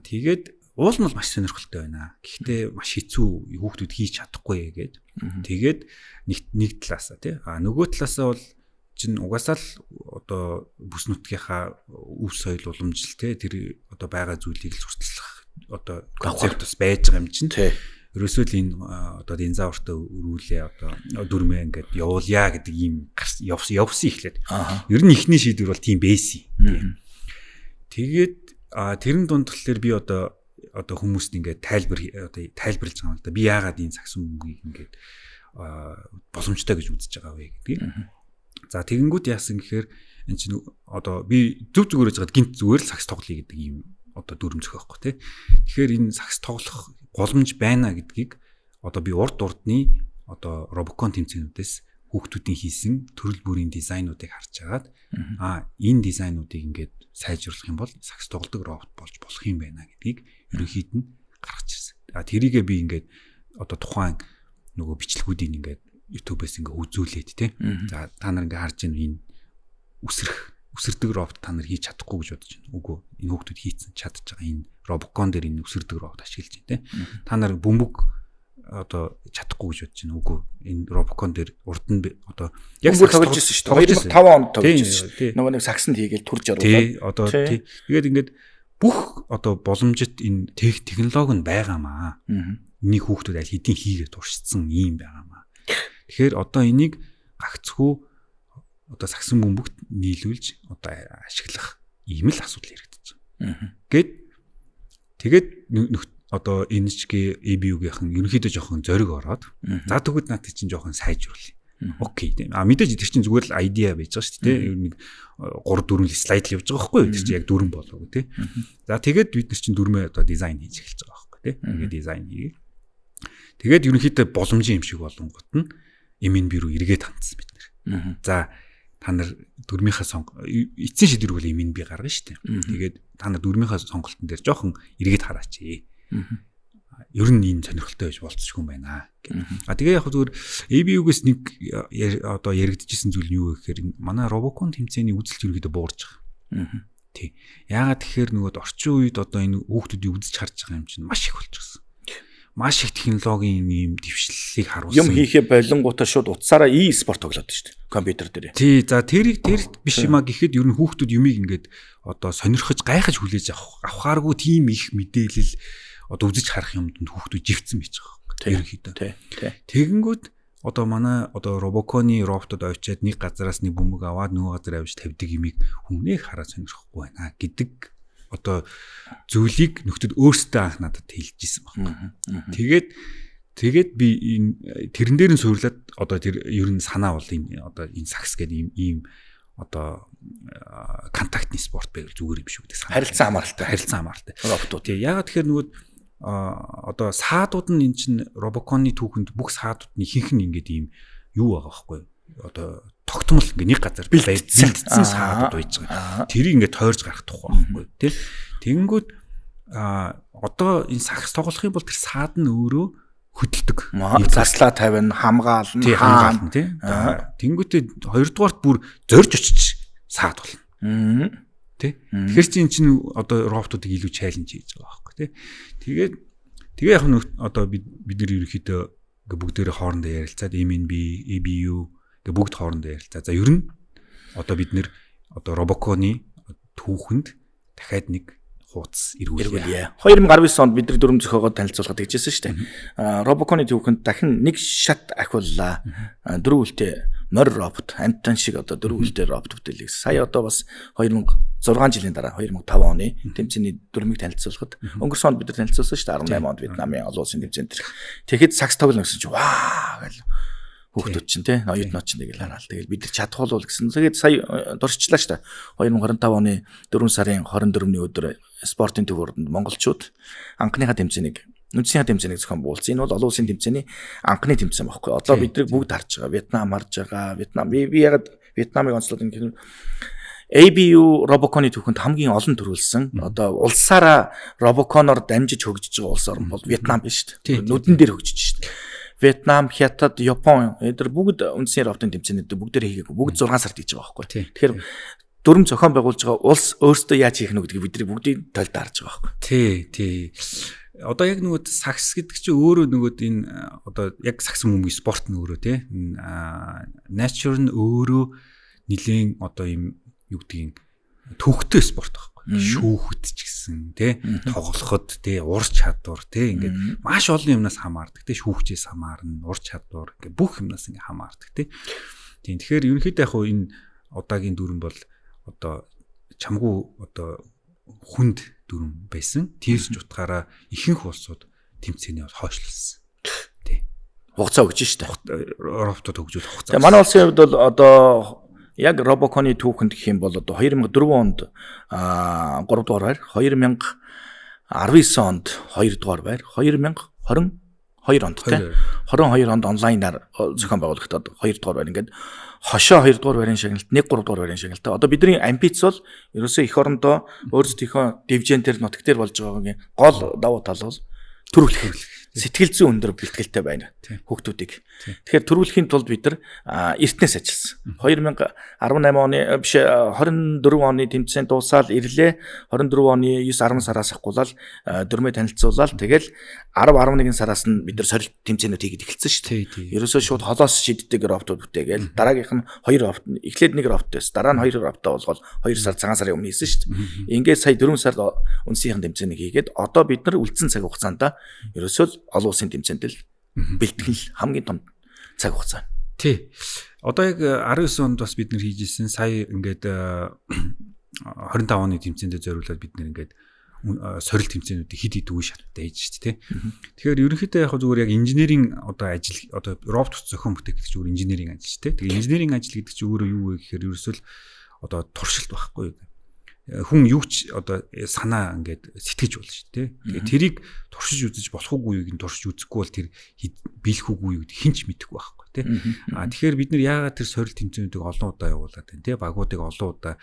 Тэгээд уул нь бол маш сонирхолтой байна. Гэхдээ маш хэцүү хүүхдүүд хийж чадахгүй гээд. Тэгээд нэг талаасаа тий. Нөгөө талаасаа бол чин угаасаа л одоо бүс нутгийнхаа өв соёл уламжлал те тэр одоо байгаа зүйлийг л сурталчлах одоо концепт бас байж байгаа юм чин. Ерөөсөө л энэ одоо динозавртай өрүүлээ одоо дүрмээ ингээд явуулъя гэдэг ийм явсан эхлээд. Ер нь ихний шийдвэр бол тийм байсан. Тэгээд тэрэн дунд болохоор би одоо хүмүүст ингээд тайлбарлаж байгаа юм л да. Би яагаад энэ сагсан мөнгийг ингээд боломжтой гэж үзэж байгаа вэ гэдгийг. За тэгэнгүүт яасан гэхээр энэ чинь одоо би зүгээр гэж гинт зүгээр л сагс тоглоё гэдэг юм одоо дүрм зөх байхгүй тий. Тэгэхээр энэ сагс тоглох боломж байна гэдгийг одоо би урдны одоо Robocon тэмцээнүүдээс хүүхдүүдийн хийсэн төрөл бүрийн дизайнуудыг харж агаад энэ дизайнуудыг ингээд сайжруулах юм бол сагс тоглодог робот болж болох юм байна гэдгийг ерөнхийд нь гаргаж ирсэн. Тэрийгээ би ингээд одоо тухайн нөгөө бичлэгүүдийг ингээд YouTube-ээс ингээд үзүүлээд тий. За та нар ингээд харж байна энэ үсэрдэг робот та нар хийж чадахгүй гэж бодож байна. Үгүй энэ хүүхдүүд хийцэн чадж байгаа. Энэ Robocon дээр энэ үсэрдэг робот ашиглаж байна тий. Та нар бөмбөг одоо чадахгүй гэж бодож байна. Үгүй энэ Robocon дээр урд нь одоо яг тоглож ирсэн шүү дээ. 2005 онд тоглож ирсэн шүү. Нөгөө нэг сагсанд хийгээл турж оруулаад. Тий одоо тий. Тэгээд ингээд бүх одоо боломжит энэ технологи нь байгаамаа. Энийг хүүхдүүд аль хэдийн хийгээд туршсан юм байгаамаа. Тэгэхээр одоо энийг гагцхүү одоо сагсан бөмбөгт нийлүүлж одоо ашиглах ийм л асуудал яригдчих. Тэгээд одоо NHK ABU-гийнхэн ерөнхийдөө жоохон зориг ороод за тэгвэл наад чинь жоохон сайжруулъя. Окей тийм. Мэдээж тэр чинь зүгээр л идеа байж байгаа шүү дээ. Нэг 3-4 слайд л явж байгаа байхгүй юу? Тэр чинь яг дүрэн болоогүй тийм. За тэгээд бид нар чинь дүрмээ одоо дизайн хийж эхэлж байгаа байхгүй тийм. Ингээд дизайн хийгээ. Тэгээд ерөнхийдөө боломжийн юм шиг болонгот нь MNB рүү эргээд хандсан бид нар. За та нар дүрмийнхаа эцсийн шийдвэр бол MNB гаргана шүү дээ. Тэгээд та нар дүрмийнхаа сонголтын дээр жоохон эргээд хараач. Ер нь энэ сонирхолтой байж болцсохгүй юм байна. Тэгээ яг зүгээр ABU-гээс нэг одоо яригдчихсэн зүйл нь юу вэ гэхээр манай Robocon тэмцээний үзэлт ерөөдөө буурж байгаа. Тий. Яагаад тэгэхээр нөгөө орчин үед одоо энэ хүүхдүүдийг үзэж харж байгаа юм чинь маш их болчихсон. Маш их технологийн юм дэвшлэлийг харуулсан. Юм хийхээ болонгуудаа шууд утсаараа e-спорт тоглоод шүү дээ. Компьютер дээр. Тий. За тэр биш юмаа гэхэд ер нь хүүхдүүд юмыг ингээд одоо сонирхож гайхаж хүлээж авахааргүй тийм их мэдээлэл одоо үзэж харах юмд хүүхдүүд живцсэн байж байгаа юм. Тэгэнгүүт одоо манай одоо Robocon-ы роботод очиад нэг газараас нэг бөмбөг аваад нөгөө газар авч тавьдаг юмыг хүнээ хараад сонирхгүй байна гэдэг одоо зүйлийг нөхдөд өөрсдөө анх надад хэлж ирсэн байна. Тэгээд би энэ тэрэн дээр нь суурлаад одоо тэр ер нь санаа бол одоо энэ сагс гэдэг ийм одоо контактны спорт байвал зүгээр юм шиг гэдэг санаа. Харилцан хамааралтай. Роботууд. Тий. Ягаад тэгэхээр нөгөө одоо саадууд нь эн чин Robocon-ы түүхэнд бүх саадуудны ихэнх нь ингээд ийм юу байгаа байхгүй юу? Одоо тогтмол ингээд нэг газар бэлдсэн саадууд байж байгаа. Тэрийг ингээд тойрж гарах тухай байхгүй юу? Тий. Тэгэнгүүт одоо энэ сагс тоглох юм бол тэр саад нь өөрөө хөдөлдөг. Заслаа тавина, хамгаална, хаана тий. Тэнгүүтээ хоёрдугаарт бүр зорж очиж саад болно. Тий. Тэгэхээр чи эн чинь одоо роботуудыг илүү чаленж хийж байгаа байхгүй тий. Тэгээ яг нь одоо бид нар ерөөхдөө бүгдээрээ хоорондоо ярилцаад MNB, ABU гэ бүгд хоорондоо ярилцаа. За ер нь одоо бид нэр одоо Robocon-ы түүхэнд дахиад нэг хуудас эргүүлье. 2019 онд бид нар дүрм зохиогоод танилцуулгад хийжсэн шүү дээ. Robocon-ы түүхэнд дахин нэг шат ахиуллаа. Дөрвөлтэй морь робот, амтан шиг одоо дөрвөлтэй робот бүтээлээ. Сая одоо бас 2006 жилийн дараа 2005 оны тэмцээний дүрмийг танилцуулахад өнгөрсөн онд бид нар танилцуулсан шүү дээ. 18 онд Вьетнамын олон улсын тэмцээнд тэр. Тэгэхэд сагс тоглоно гэсэн чинь ваа гэл хүүхдүүд чинь те оюутнууд чинь тэгэл хараал. Тэгэл бид нар чадах бол гэсэн. Тэгээд сая дурчлаа шүү дээ. 2025 оны 4 сарын 24-ний өдөр спортын төвөөрөнд монголчууд анхныхаа тэмцээнийг үндсийн тэмцээнийг зохион байгуулсан. Энэ бол олон улсын тэмцээний анхны тэмцээн байхгүй. Одоо бид нар бүгд харж байгаа. Вьетнам харж байгаа. Вьетнам би ягаад Вьетнамыг онцлоод ингэ ABU Robocon-ы түүхэнд хамгийн олон төрүүлсэн. Одоо улсаараа Robocon-оор дамжиж хөгжиж байгаа улс орн бол Вьетнам биш шүү дээ. Нүдэн дээр хөгжиж шүү дээ. Вьетнам, Хятад, Япон эдгээр бүгд үндсийн роботын тэмцээнүүд бүгдээр хийгээгүй. Бүгд 6 сард хийж байгаа байхгүй. Тэгэхээр дүрм зохион байгуулж байгаа улс өөрсдөө яаж хийх нь гэдгийг бидний бүгдийг толд харж байгаа байхгүй. Тий. Одоо яг нөгөө сагс гэдэг чинь өөрөө нөгөө энэ одоо яг сагсан бөмбөгийн спорт нь өөрөө тий. Nature нь өөрөө нэлээд одоо юм юу гэдгийг төвхтэй спорт байхгүй. Шүүхэд ч гэсэн тий тоглоход тий урс чадвар тий ингээд маш олон юмнаас хамаардаг тий шүүхчээс хамаарна урс чадвар ингээд бүх юмнаас ингээд хамаардаг тий. Тэгэхээр ерөнхийдөө яг энэ удаагийн дүрэн бол одоо чамгүй одоо хүнд дүрм байсан. Тэрс ч утгаараа ихэнх улсууд тэмцээний хойшлуулсан. Тий. Хугацаа өгч штэ. Роботууд хөгжүүлэх хугацаа. Тэгээ манай улсын хувьд бол одоо яг Робоконы түүхэнд гэх юм бол одоо 2004 онд 3 дугаар байр, 2019 онд 2 дугаар байр, 2022 онд тий 22 онд онлайнаар зохион байгуулагдаад 2 дугаар байр ингээд хошоо 2 дугаар байрын шагналт 1 3 дугаар байрын шагналт. Одоо бидний амбиц бол ерөөсөө эх орондоо өөрсдийнхөө дивизионтер нутагтэр болж байгаагийн гол давуу тал бол төрүүлэх. Сэтгэл зүйн өндөр бэлтгэлтэй байна хүүхдүүдийг. Тэгэхээр төрүүлэхийн тулд бид нар эртнээс ажилласан. 2018 оны биш 24 оны тэмцээн дуусаад ирлээ. 24 оны 9-10 сараас ахгуулаад дөрмөө танилцуулаад тэгэл 10-11 сараас нь бид нар сорилт тэмцээнүүд хийгээд эхэлсэн шүү дээ. Ерөөсөө шууд холоос шийддэг роботууд бүтээгээл дараагийнх нь 2 робот эхлээд 1 роботоос дараа нь 2 роботоо болгоод 2 сар цагаан сарын өмнө хийсэн шүү дээ. Ингээд сая 4 сард үндсийнхэн тэмцээнийг хийгээд одоо бид нар үлдсэн цаг хугацаанд ерөөсөө олон улсын тэмцээнд л бэлтгэл хамгийн том цаг хугацаа. Тий. Одоо яг 19 онд бас бид нэр хийжсэн сая ингээд 25 оны тэмцээндээ зориулаад бид нэр ингээд сорилт тэмцээнүүдийг хэд хэд үе шаттай хийж шүү дээ. Тэгэхээр ерөнхийдөө яг зүгээр яг инженерийн одоо ажил одоо робот зохион бүтээх гэдэг чинь зүгээр инженерийн ажил шүү дээ. Тэгээ инженерийн ажил гэдэг чинь өөрөө юу вэ гэхээр ерөөсөө л одоо туршилт байхгүй юу? Хүн юу ч одоо санаа ингээд сэтгэж болно шүү дээ. Тэгээ тэрийг туршиж үзэж болох уугүй юуг нь туршиж үзэхгүй бол тэр биелэх уугүй юу гэдэг хинч мэдэхгүй байхгүй тий. Тэгэхээр бид нар яагаад тэр сорилт тэмцээнүүдийг олон удаа явуулаад байна тий. Багуудыг олон удаа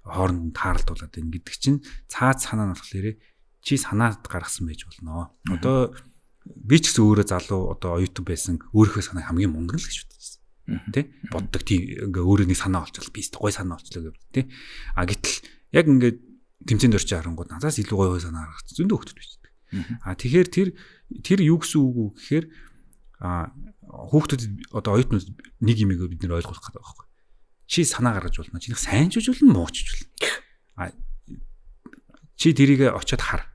хооронд таарлуулад байна гэдэг чинь цаад санаа нь болохоор чи санаад гаргасан байж болно. Одоо би ч гэсэн өөрөө залуу одоо оюутан байсан өөрийнхөө санааг хамгийн мөнгөн л гэж бодсон. Тий. Боддог тийм ингээ өөрөө нэг санаа олчихвол би гой санаа олчлоо гэв тий. Гэтэл яг ингээд тэмцээнд орчих харангууд надаас илүү гоё санаа гаргах зөндөө хөлтөд бичдэг. Тэгэхээр тэр юу гэсэн үг үү гэхээр хүүхдүүд одоо оюутнууд нэг юмыг бид нэр ойлгох гэдэг байхгүй. Чи санаа гаргаж болно. Чиний сайн ч үжүүлнэ, муу ч үжүүлнэ. Чи тэрийг очиод хар.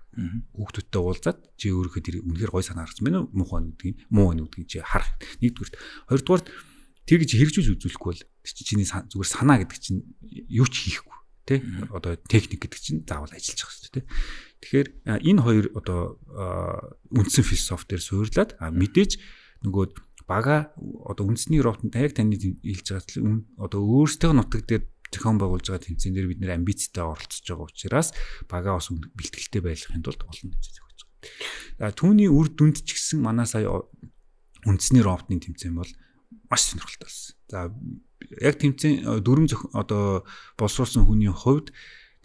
Хүүхдүүдтэй уулзаад чи өөрийнхөө тэр үнэхээр гоё санаа гаргасан байна уу? Муу байна гэдгийг чи хар. Нэгдүгürt. Хоёрдугаарт тэр гэж хэрэгжүүлж үзүүлэхгүй бол чиний зүгээр санаа гэдэг чинь юу ч хийхгүй. Тэ одоо техник гэдэг чинь заавал ажиллаж байгаа шүү дээ. Тэгэхээр энэ хоёр одоо үндсэн философи дээр суйрлаад мэдээж нөгөө бага одоо үндэсний робот яг таны хэлж байгаа одоо өөрсдөө нутаг дээр зохион байгуулж байгаа тэмцээн дээр бид нэр амбицтай оролцож байгаа учраас бага бас бэлтгэлтэй байхын тулд олон тэмцээн зохиож байгаа. Түүний үр дүнд ч гэсэн манай сая үндэсний роботны тэмцээн бол маш сонирхолтой болсон. За яг тэмцээн дөрөв одоо боловсруулсан хүний хувьд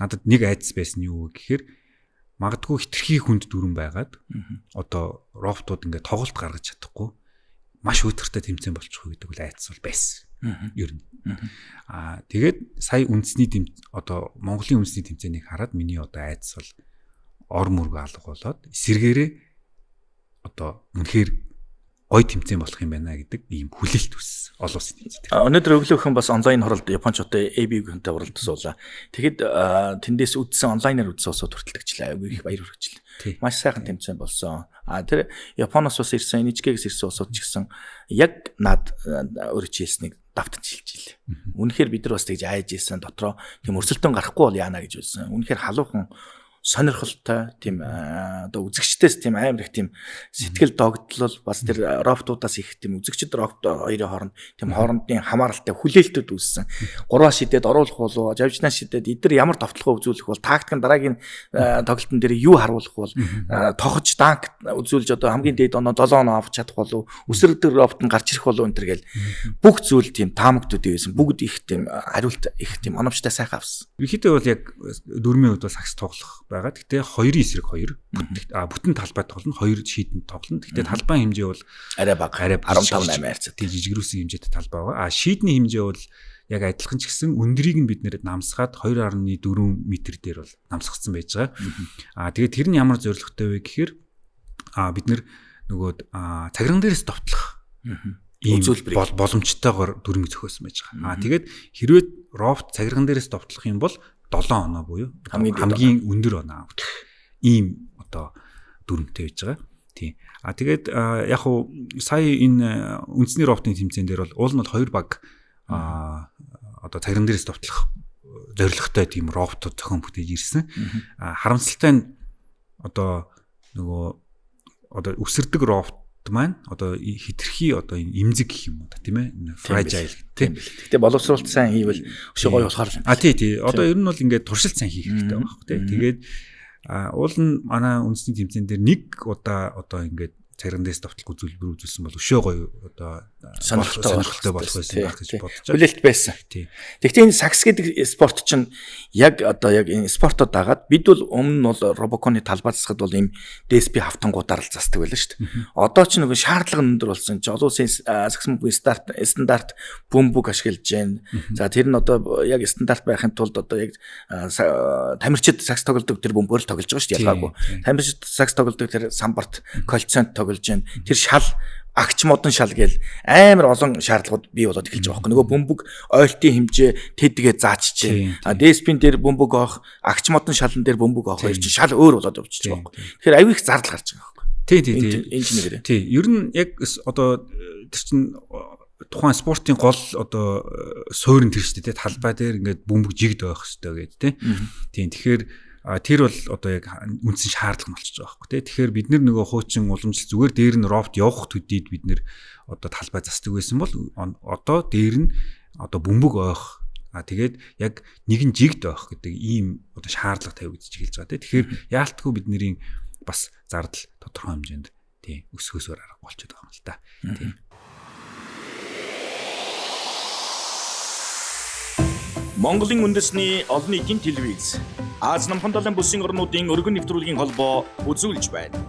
надад нэг айдас байсан юу гэхээр магадгүй хитрхи хүнд дүрэн байгаад одоо роботууд ингээд тоглолт гаргаж чадахгүй маш өдөртэй тэмцээн болчих уу гэдэг үл айдас бол байсан. Ер нь. Тэгээд сая үндэсний одоо Монголын үндэсний тэмцээнийг хараад миний одоо айдас бол ор мөргө алга болоод эсэргээрээ одоо үнэхээр гой тэмцээн болох юм байна гэдэг ийм хүлээлт үүссэн. Олон улсын тэмцээн. Өнөөдөр өглөөхөн бас онлайн хоролд Япончуудтай AB-гэнтэй уралдаж суулаа. Тэгэхэд тэндээс үдсэн онлайнаар үдсэн усууд хүртэлдэгчлээ. Аюу их баяр хүргэжлээ. Маш сайхан тэмцээн болсон. Тэр Японоос бас ирсэн, Нижкэгээс ирсэн усууд ч гэсэн яг над өөрөө хэлснийг давтаж хэлж илээ. Үнэхээр бид нар бас тэгж айж ийсэн дотроо тийм өрсөлдөөн гарахгүй бол яана гэж үзсэн. Үнэхээр халуухан сонирхолтой тийм одоо үзэгчдээс тийм амар их тийм сэтгэл догдлол бас тэр роботуудаас их тийм үзэгчд робот хоёрын хооронд тийм хоорондын хамааралтай хүлээлтүүд үүссэн. Гурваа шидэд оруулах болов, жавжнаа шидэд эдгээр ямар товтлогоо үзүүлэх бол тактикийн дараагийн тоглолтын дээр юу харуулах бол тохож данк үзүүлж одоо хамгийн дээд оноо 7 оноо авч чадах болов, өсөрдөг робот нь гарч ирэх болов энэ төр гэл бүх зүйл тийм таамагтуудын байсан. Бүгд их тийм хариулт их тийм оновчтой сайхан авсан. Ерөнхийдөө бол яг дөрмийн хувьд бол сакс тоглох байгаа. Гэхдээ 2-ийн эсрэг 2 бүтэн талбай тоглоно, 2 шийдэнд тоглоно. Гэхдээ талбай хэмжээ бол арай бага 15-8 хайрцаг тийм жижигрүүсэн хэмжээтэй талбай байгаа. Шийдний хэмжээ бол яг адилхан ч гэсэн өндрийг нь бид нэр намсгаад 2.4 м дээр бол намсгацсан байж байгаа. Тэгээд тэр нь ямар зорилготой вэ гэхээр бид нэр нөгөө цагиран дээрээс довтлох ийм боломжтойгоор дүрмийг зохиосон байж байгаа. Тэгээд хэрвээ робот цагиран дээрээс довтлох юм бол 7 оноо буюу хамгийн өндөр оноо авах ийм одоо дүрмтэй байж байгаа. Тийм. Тэгээд яг хуу сая энэ үндэсний роботын тэмцээн дээр бол уул нь 2 баг одоо цагиран дээрээс довтлох зорилготой тийм роботууд зохион бүтээж ирсэн. Харамсалтай нь одоо нөгөө одоо өсөрдөг робот маань одоо хитрхи одоо имзэг гэх юм уу тийм ээ fragile тийм. Гэхдээ боловсруулалт сайн хийвэл өшөө гоё болохоор л. Тий. Одоо ер нь бол ингээд туршилт сайн хийх хэрэгтэй байгаа байхгүй тийм. Тэгээд уул нь манай үндэсний тэмцээн дээр нэг удаа одоо ингээд царин дэс давталгүй зүйлбэр үзүүлсэн бол өшөө гоё одоо сонирхолтой болох байсан гэж бодож байна. Хүлээлт байсан. Тэгэхдээ энэ сакс гэдэг спорт чинь яг одоо яг энэ спортод дагаад бид бол өмнө нь бол робоконы талбай засахад бол ийм DSP хавтангуудаар л засдаг байлаа шүү дээ. Одоо ч нөгөө шаардлага өндөр болсон. Жолоосын сакс мөнгөний стандарт бөмбөг ашиглаж байна. За тэр нь одоо яг стандарт байхын тулд одоо яг тамирчид сакс тоглодог тэр бөмбөөр л тоглож байгаа шүү дээ. Ялгаагүй. Тамирчид сакс тоглодог тэр самбарт кольцонт тоглож байна. Тэр шал агч модон шал гээл амар олон шаардлагууд бий болоод эхэлж байгаа байхгүй. Нөгөө бөмбөг ойлтын хэмжээ тэдгээ заачжээ. DSP-н дээр бөмбөг авах, агч модон шалан дээр бөмбөг авах хоёр чинь шал өөр болоод явчихж байгаа байхгүй. Тэгэхээр аюу их зардал гарч байгаа байхгүй. Тий. Инженерээр. Тий. Ер нь яг одоо тэр чинь тухайн спортын гол одоо суурин тэр шүү дээ. Талбай дээр ингээд бөмбөг жигд байх хэрэгтэй гэдэг тий. Тэгэхээр тэр бол одоо яг үндсэн шаардлага нь болчихж байгаа байхгүй тий. Тэгэхээр бид нөгөө хуучин уламжлал зүгээр дээр нь робот явах төдийд бид одоо талбай засдаг байсан бол одоо дээр нь одоо бөмбөг ойх тэгээд яг нэгэн жигд ойх гэдэг ийм одоо шаардлага тавигдчих эхэлж байгаа тий. Тэгэхээр яалтгүй бидний бас зардал тодорхой хэмжээнд тий өсгөөсөөр арга болчиход байгаа юм л та тий. Монголын үндэсний олон нийтийн телевиз Аз намхан далайн бүсийн орнуудын өргөн нэвтрүүлгийн холбоо үзүүлж байна.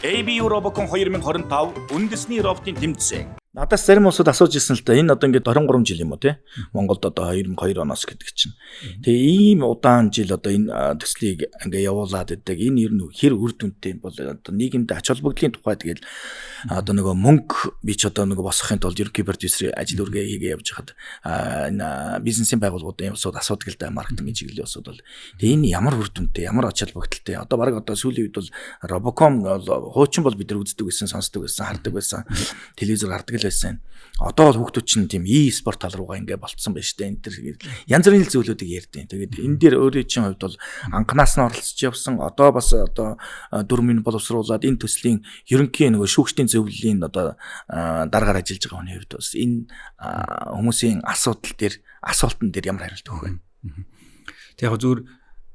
ABU Robocon 2025 үндэсний роботын тэмцээн. Надаас зарим улсууд асууж ирсэн л да. Энэ одоо ингээд 23 жил юм уу те? Монголд одоо 2002 оноос гэдэг чинь. Тэгээ ийм удаан жил одоо энэ төслийг ингээд явуулаад байдаг. Энэ ер нь хэр үр дүнтэй бол одоо нийгэмд ач холбогдлын тухай тэгэл одоо нөгөө мөнгө би ч одоо нөгөө босгохын тулд ерөнхий продюсерийн ажил үргээ хийгээ явж хахад энэ бизнесийн байгууллагуудын улсууд асуудаг л да маркетингийн чиглэлийн улсууд бол тэгээ энэ ямар үр дүнтэй ямар ач холбогдолтой одоо баг одоо сүүлийн үед бол Robocon хуучин бол бид нар үздэг байсан сонсдог байсан хардаг байсан телевизээр хардаг байсан. Одоо бол хүүхдүүд чинь тийм e-спорт тал руугаа ингээ болцсон байна шүү дээ. Энэ төр янз бүрийн зүйлүүдийг ярьдیں۔ Тэгээд энэ дээр өөрийн чинь хувьд бол анханаас нь оролцож явсан. Одоо бас одоо 4 минут боловсруулад энэ төслийн ерөнхий нөгөө шүүгчдийн зөвлөлийн одоо дараагаар ажиллаж байгаа хүний хувьд бас энэ хүмүүсийн асуултан дээр ямар хариулт өгөх вэ? Тэг яг зүгээр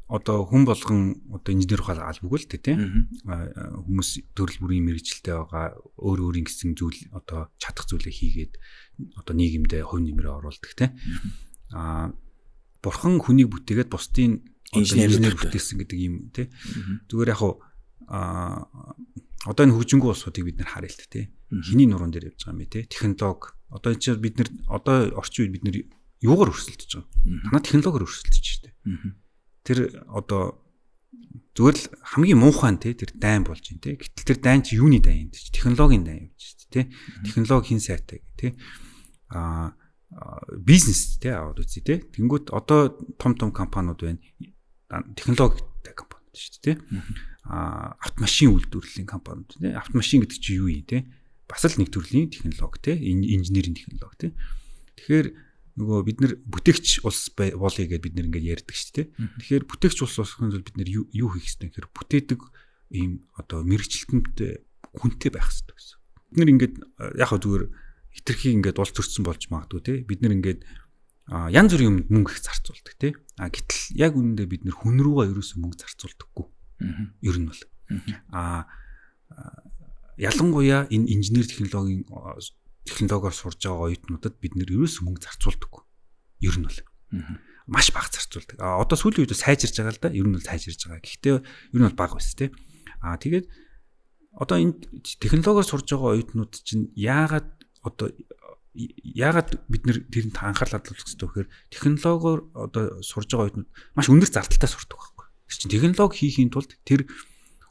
одоо хүн болгон одоо инженер албагүй л тий хүмүүс төрөл бүрийн мэрэгчлээ байгаа өөр ингэсэн зүйл одоо чадах зүйлээ хийгээд одоо нийгэмдээ хувь нэмрээ оруулдаг тий бурхан хүнийг бүтээгээд бусдын инженер бүтээсэн гэдэг юм тий зүгээр яг одоо энэ хөгжингүү улсуудыг бид нэр харъя л тий хиний нуруунд дээр явж байгаа юм тий технологи одоо энэ чинь бид нэр одоо орчин үед бид нэр юугаар өрсөлдөж байгаа танаа технологиор өрсөлдөж штэ тэр одоо зүгээр л хамгийн муухай нь тэр дайн болж байна те. Гэтэл тэр дайн чи юуны дайн те. Технологийн дайн явж шүү дээ те. Технологи хин сайтай те. Бизнес те аваад үзье те. Тэнгүүт одоо том компаниуд байна. Технологитой компаниуд шүү дээ те. Автомашин үйлдвэрлэлийн компаниуд те. Автомашин гэдэг чи юу юм те. Бас л нэг төрлийн технологи те. Инженерийн технологи те. Тэгэхээр нөгөө бид нар бүтээгч улс болъё гэдээ бид нар ингээд ярьдаг шүү дээ. Тэгэхээр бүтээгч улс болохын тулд бид нар юу хийх ёстой гэхээр бүтээдэг ийм одоо мэрэгчлэлтэнд хүнтэй байх ёстой гэсэн. Бид нар ингээд яг хөө зүгээр хитрхи ингээд улс төрсөн болж магадгүй те. Бид нар ингээд янз бүрийн мөнгө их зарцуулдаг те. Гэтэл яг үүндээ бид нар хүн рүүгээ ерөөсөө мөнгө зарцуулдаггүй. Ер нь бол ялангуяа энэ инженер технологиор сурж байгаа оюутнуудад бид нэр ерөөсөө мөнгө зарцуулдаггүй. Ер нь бол маш бага зарцуулдаг. Одоо сүүлийн үед сайжирж байгаа л да. Ер нь бол сайжирж байгаа. Гэхдээ ер нь бол бага байсан тий. Тэгээд одоо энэ технологиор сурж байгаа оюутнууд чинь яагаад бид нэр тэрэнд анхаарал хандуулах хэрэгтэй вэ гэхээр технологиор одоо сурж байгаа оюутнууд маш өндөр зардалтай сурдаг байхгүй. Тэр чинь технологи хийхийн тулд тэр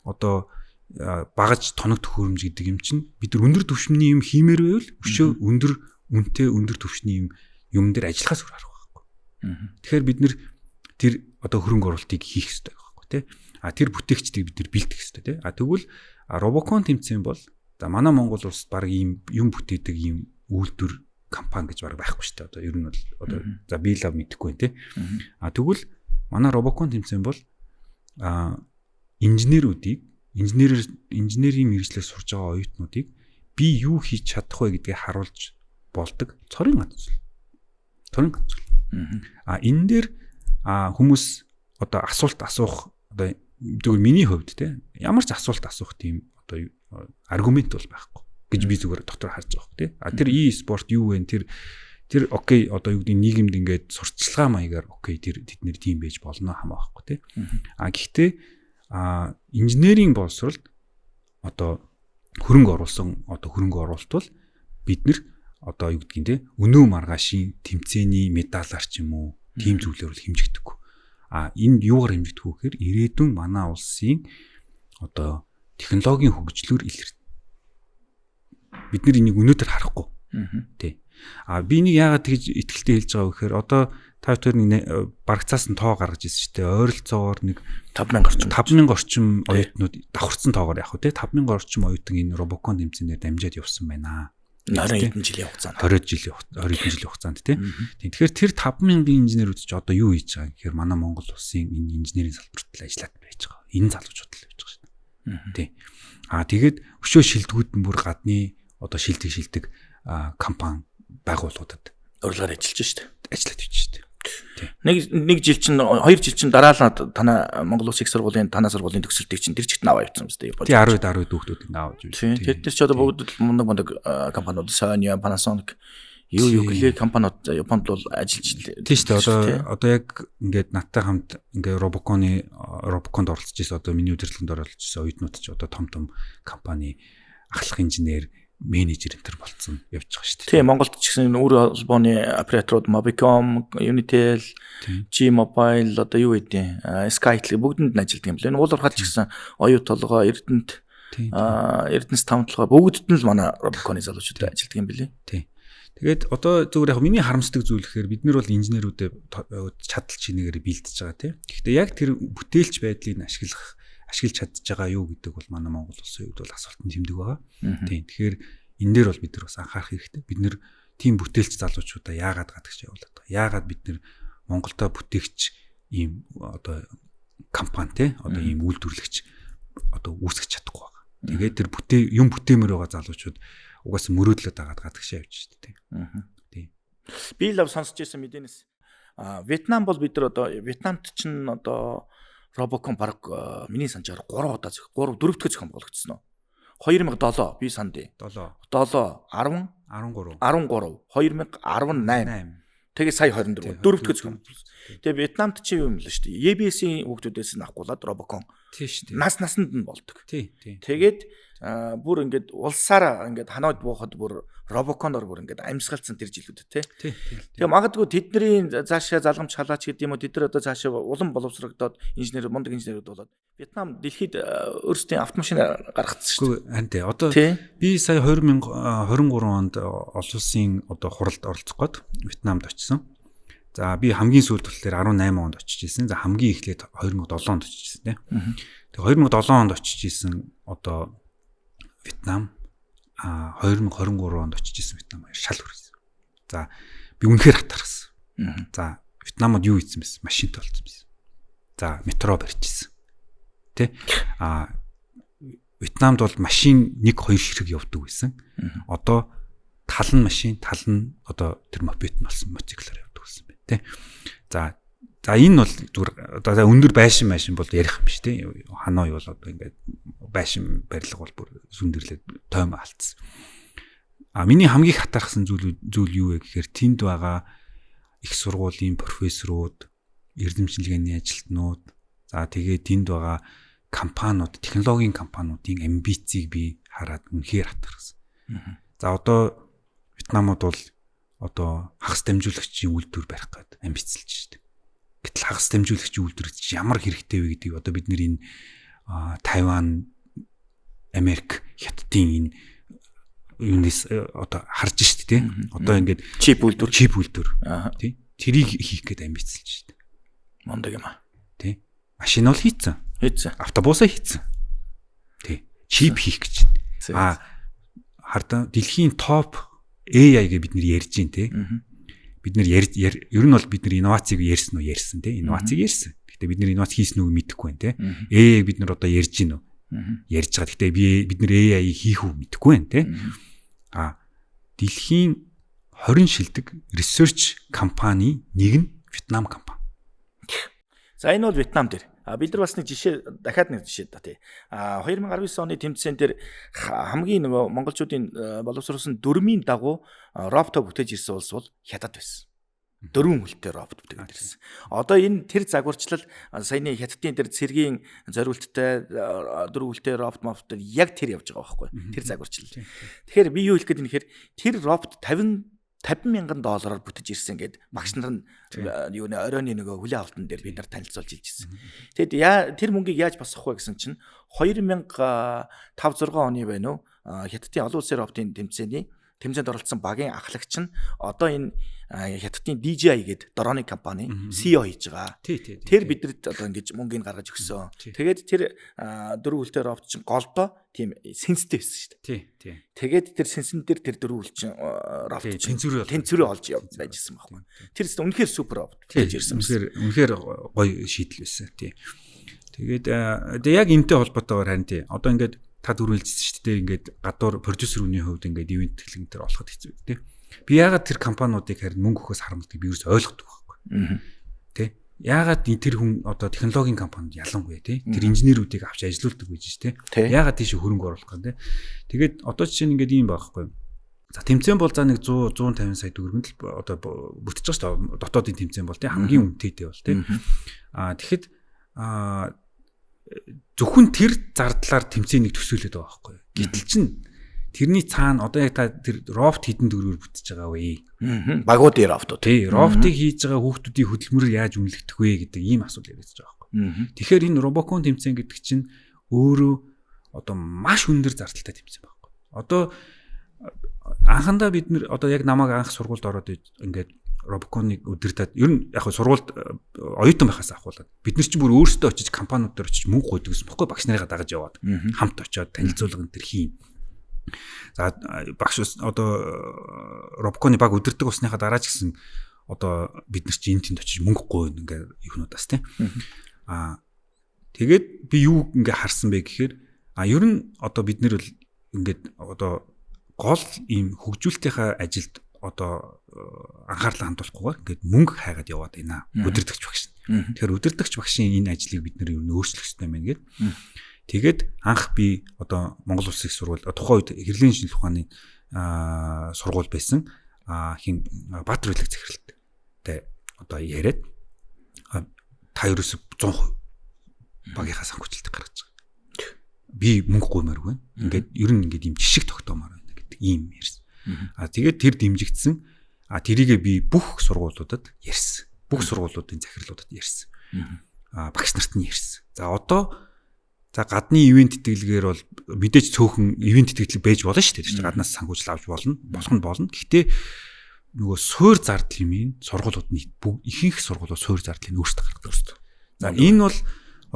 одоо багаж тоног төхөөрөмж гэдэг юм чинь бид нар өндөр түвшний юм хиймээр байвал өшөө өндөр үнэтэй өндөр түвшний юм дээр ажиллахаас өөр арга байхгүй. Тэгэхээр бид нар тэр одоо хөрөнгө оруулалтыг хийх хэрэгтэй байхгүй тий. Тэр бүтээгчдийг бид нар бэлдэх хэрэгтэй тий. Тэгвэл Robocon тэмцээн бол за манай Монгол улс баг ийм юм бүтээдэг ийм үйлдвэр компани гэж баг байхгүй шүү дээ. Одоо ер нь бол одоо за би лав мэдэхгүй байна те. Тэгвэл манай Robocon тэмцээн бол инженеруудыг инженерийн мэргэжлээр сурж байгаа оюутнуудыг би юу хийж чадах вэ гэдгийг харуулж болдог цорын ганц. Энэ дээр хүмүүс одоо асуулт асуух одоо зөвхөн миний хувьд те ямар ч асуулт асуух тийм одоо аргумент бол байхгүй гэж би зүгээр дотор харж байгаа те. Тэр e-спорт юу вэ? Тэр окей одоо юу гэдэг нийгэмд ингээд сурталчилгаа маягаар окей тэр тэднэр тийм байж болно хамаа байхгүй те. Гэхдээ инженерийн боловсролд одоо хөрөнгө оруулалт бол бид нэр одоо юу гэдгийг те өнөө маргаашийн тэмцээний медалаар ч юм уу тийм зүйлээр бол хэмжигдэггүй. Энэ юугаар хэмжигдэх вэ гэхээр ирээдүйн манай улсын одоо технологийн хөгжлөөр илэрнэ. Бид нар энийг өнөөдөр харахгүй. Тий. Би нэг яагаад тэгж итгэлтэй хэлж байгаа вэ гэхээр одоо та хоёр нэг барагцаас нь тоо гаргаж ирсэн шүү дээ. Ойролцоогоор нэг 5000 орчим оюутнууд давхарсан тоогоор яг хөө тий 5000 орчим оюутан энэ Robocon тэмцээнээр дамжаад явсан байна. 20 жилийн хугацаанд 20 жилийн хугацаанд тий. Тэгэхээр тэр 5000 инженерүүд ч одоо юу хийж байгаа гэхээр манай Монгол улсын энэ инженерийн салбарт л ажиллаад байж байгаа. Энэ залуучууд л байж байгаа шүү дээ. Тий. Тэгээд өшөө шилдэгүүд нь бүр гадны одоо шилдэг компани байгууллагуудад урилгаар ажиллаж шүү дээ. Ажиллаад байж шүү дээ. Нэг жил чинь 2 жил чинь дараалал танаа Монгол Улсын их сургуулийн танаа сургуулийн төгсөлтийг чинь тэр чигт аваа явуулсан үстэй. Тий 10 хүүхдүүд нь аваад явуулсан. Тэд нар ч одоо бүгд мундаг компаниуд Sony, Panasonic юу гэлээ компаниуд Японд бол ажиллаж тий шүү дээ. Одоо яг ингээд надтай хамт ингээд Robocon-д оролцож байсан одоо миний удирдлаганд оролцож байсан оюутнууд ч одоо том компани ахлах инженер менежер энэ төр болцсон явж байгаа шүү дээ. Тийм Монголд ч гэсэн өөр холбооны операторууд Mobicom, Unitel, G-Mobile одоо юу гэдэг Skytel бүгдэнд нь ажилладаг юм лээ. Уулуурхад ч гэсэн оюут толгой Эрдэнэс тавталгаа бүгдд нь л манай Robocon-ы залуучууд ажилладаг юм билээ. Тийм. Тэгээд одоо зүгээр яг миний харамсдаг зүйл гэхээр бид нар бол инженерүүдэд чадал чинээгээр бэлдэж байгаа тийм. Гэхдээ яг тэр бүтээлч байдлыг ашиглаж чадж байгаа юу гэдэг бол манай Монгол улсын хувьд бол асуултын тэмдэг байгаа. Тийм. Тэгэхээр энэ дээр бол бид нар бас анхаарах хэрэгтэй. Бид нар тийм бүтээлч залуучуудаа яагаад гадагш явуулаад байгаа. Яагаад бид нар Монголдо бүтээгч ийм одоо компани те одоо ийм үйлдвэрлэгч одоо үүсгэж чадахгүй байгаа. Тэгээд тэр бүтээмээр байгаа залуучууд угаасаа мөрөөдлөд агаад гадагш явж штэ. Тийм. Би лав сонсч байсан мэдэнэс. Вьетнам бол бид нар одоо Вьетнамд чинь одоо Robocon баг миний санджаар 3 удаа 4 дэх зохион болгогдсон нь. 2007 би санд 7 10 13 2018 тэгээ сая 24 4 дэх зохион. Тэгээ Вьетнамд чи юу юм л шүү дээ. EBS-ийн хүүхдүүдээс нь авахгүйлаад Robocon. Тийм шүү дээ. Насанд нь болдог. Тийм. Тэгээд бүр ингээд улсаараа ингээд ханаад буухад бүр Robocon-оор бүр ингээд амьсгалцсан тэр жилүүдэд тий. Тэгээ магадгүй тэдний цаашаа залгамж халаач гэдэг юм уу тэд нар одоо цаашаа улам боловсрогдоод мундаг инженерүүд болоод Вьетнам дэлхийд өөрсдийн автомашин гаргацсан шүү дээ. Харин тий. Одоо би сая 2023 онд олон улсын одоо хуралд оролцох гээд Вьетнамд очсон. За би хамгийн сүүлд болохоор 18 онд очиж ирсэн. За хамгийн эхлээд 2007 онд очиж ирсэн тий. Тэгээ 2007 онд очиж ирсэн одоо Вьетнам 2023 онд очиж ирсэн Вьетнам шал хүрсэн. За би үнэхээр хатарсан. За Вьетнамд юу хийсэн бэ? Машинт болсон байсан. За метро барьчихсан. Тэ? Вьетнамд бол машин 1-2 хэрэг явдаг байсан. Одоо тал нь машин, тал нь одоо тэр мопед нь болсон мотоциклаар явдаг байсан байна. Тэ? За энэ бол зүгээр одоо өндөр байшин бол ярих юм биш тий. Ханой бол одоо ингээд байшин барилга бол бүр сүндэрлээд тойм алдсан. Миний хамгийн хатаархсан зүйл юу вэ гэхээр тэнд байгаа их сургуулийн профессорууд, эрдэмчлэгээний ажилтнууд, за тэгээд тэнд байгаа компаниуд, технологийн компаниудын амбицийг би хараад үнэхээр хатаархсан. За одоо Вьетнамд бол одоо хагас дамжуулагчийн үйлдвэр барих гээд амбицлж штеп. Гэтэл хагас дамжуулагчийн үйлдвэр ямар хэрэгтэй вэ гэдгийг одоо бид нэр энэ Тайван, Америк, Хятадын энэ юунес одоо харж штеп тий. Одоо ингээд чип үйлдвэр тий. Тэрийг хийх гээд амбицлж штеп. Мондаг юм аа. Тий. Машин бол хийцэн. Автобусаа хийцэн. Тий. Чип хийх гэж. Хардаа дэлхийн топ AI-гээ бид нэр ярьж гин те. Бид нэр ер нь бол бид нэр инновацийг ярьсан те. Инновацийг ярьсан. Гэхдээ бид нэр инновац хийсэн үү мэдэхгүй байна те. AI-г бид нэр одоо ярьж гин үү? Ярьж байгаа. Гэхдээ бид нэр AI-г хийх үү мэдэхгүй байна те. Дэлхийн 20 шилдэг research компани нэг нь Вьетнам компани. За энэ бол Вьетнам дээр. Бид нар бас нэг жишээ дахиад нэг жишээ да тий. 2019 оны тэмцээн дээр хамгийн нөгөө монголчуудын боловсруулсан дөрмийн дагуу робот бүтээж ирсэн улс бол Хятад байсан. 4 хүнтэй робот бүтээгээд ирсэн. Одоо энэ тэр загварчлал саяны Хятадын тэр цэргийн зориулттай 4 хүнтэй робот мовтод яг тэр явж байгаа байхгүй. Тэр загварчлал. Тэгэхээр би юу хэлэх гээд нэхэр тэр робот 50 мянган доллараар бүтэж ирсэн гэд багш нар нь юу нэ оройны нөгөө хүлээ авалтан дээр бид нар танилцуулж хэлжсэн. Тэгэд тэр мөнгийг яаж босгох вэ гэсэн чинь 2005-6 оны байна уу Хятадын олон улсын роботын тэмцээнд оролцсон багийн ахлагч нь одоо энэ Хятадын DJI гэдэг дроны компани CEO хийж байгаа. Тэр бидэд одоо ингэж мөнгөний гаргаж өгсөн. Тэгээд тэр 4 хүнтэй робот чинь голдоо тийм сенстэй байсан шүү дээ. Тэгээд тэр сенсэн дээр тэр 4 хүнчин робот тэнцвэрээ олж байжсэн байхгүй. Тэр үнэхээр супер робот гэж ирсэн. Үнэхээр гоё шийдэл байсан. Тэгээд яг энэтэй холбоотойгоор харин одоо ингээд та дөрвөлжсэн шүү дээ. Ингээд гадуур продюсер үний хувьд ингээд ивент хэлэн дээр олоход хэцүү тий. Би яагаад тэр компаниудыг харин мөнгө өгөхөөс харамддаг би юус ойлгохгүй байхгүй. Тэ? Яагаад тэр хүн одоо технологийн компанид ялангуяа тий. Тэр инженерүүдийг авч ажилуулдаг гэж тий. Яагаад тийш хөрөнгө оруулах гэн тий. Тэгээд одоо жишээ нь ингээд ийм байхгүй. За тэмцээн бол за нэг 150 сая төгрөгөнд л одоо бүтэж байгаа шүү дээ. Дотоодын тэмцээн бол тий хамгийн үнэтэйтэй бол тий. Тэгэхэд зөвхөн тэр зардлаар тэмцээнийг төсөөлөд байгаа байхгүй. Гэтэл чинь тэрний цаана одоо яг та тэр робот хідэн төгрөгөөр бүтэж байгаа вэ? Багуудын роботууд. Тий, роботыг хийж байгаа хүүхдүүдийн хөдөлмөрөөр яаж үнэлэгдэх вэ гэдэг ийм асуудал яриад байгаа байхгүй. Тэгэхээр энэ робокон тэмцээн гэдэг чинь өөрөө одоо маш өндөр зардалтай тэмцээн байхгүй. Одоо анхандаа бид нэр одоо яг намайг анх сургуульд ороод ингээд робоконыг өдөртөд ер нь яг сургуульд оюутан байхаас ахуулаад бид нар ч бүр өөрсдөө очиж компаниуд дээр очиж мөнгө гуйдаг гэсэн баггүй багш нарыгаа дагаж яваад хамт очиод танилцуулга энэ төр хийн. За багш одоо робоконы баг өдөртөг усныхаа дараа ч гэсэн одоо бид нар чи энэ тэнд очиж мөнгө гуйна ингээ юунуудаас тийм. Тэгээд би юу ингээ харсан бэ гэхээр ер нь одоо бид нэр ингээд одоо гол ийм хөгжүүлэлтийнхаа ажилд одоо анхаарлаа хандуулахгүйгээр ингээд мөнгө хайгаад яваад байна. Өдөртөгч багш. Тэгэхээр өдөртөгч багшийн энэ ажлыг бид нэр юу өөрчлөх хэрэгтэй байна гэд. Тэгээд анх би одоо Монгол Улсын их сургууль тухайн үед хэрэглээний шинжилгээ ухааны сургууль байсан. Хин Баатар билэг захиралтай одоо яриад та ерөөсө 100% багийнхаа санхүүжилтийг гаргаж байгаа. Би мөнгө гуймаар байна. Ингээд ер нь ингээд юм жишг тогтоомоор байна гэдэг ийм ярьсан. Тэгээд тэр дэмжигдсэн. Тэрийгээ би бүх сургуулиудад ярьсан. Бүх сургуулиудын захирлуудад ярьсан. Багш нарт нь ярьсан. За одоо гадны ивент тэтгэлгээр бол мэдээж цөөхөн ивент тэтгэлэг байж болно шүү дээ. Гаднаас санхүүжил авч болно. Болох нь болно. Гэхдээ нөгөө суур зардал юм сургуулиуд нь ихэнх сургуулиуд суур зардлыг өөрсдөө гаргадаг шүү дээ. За энэ бол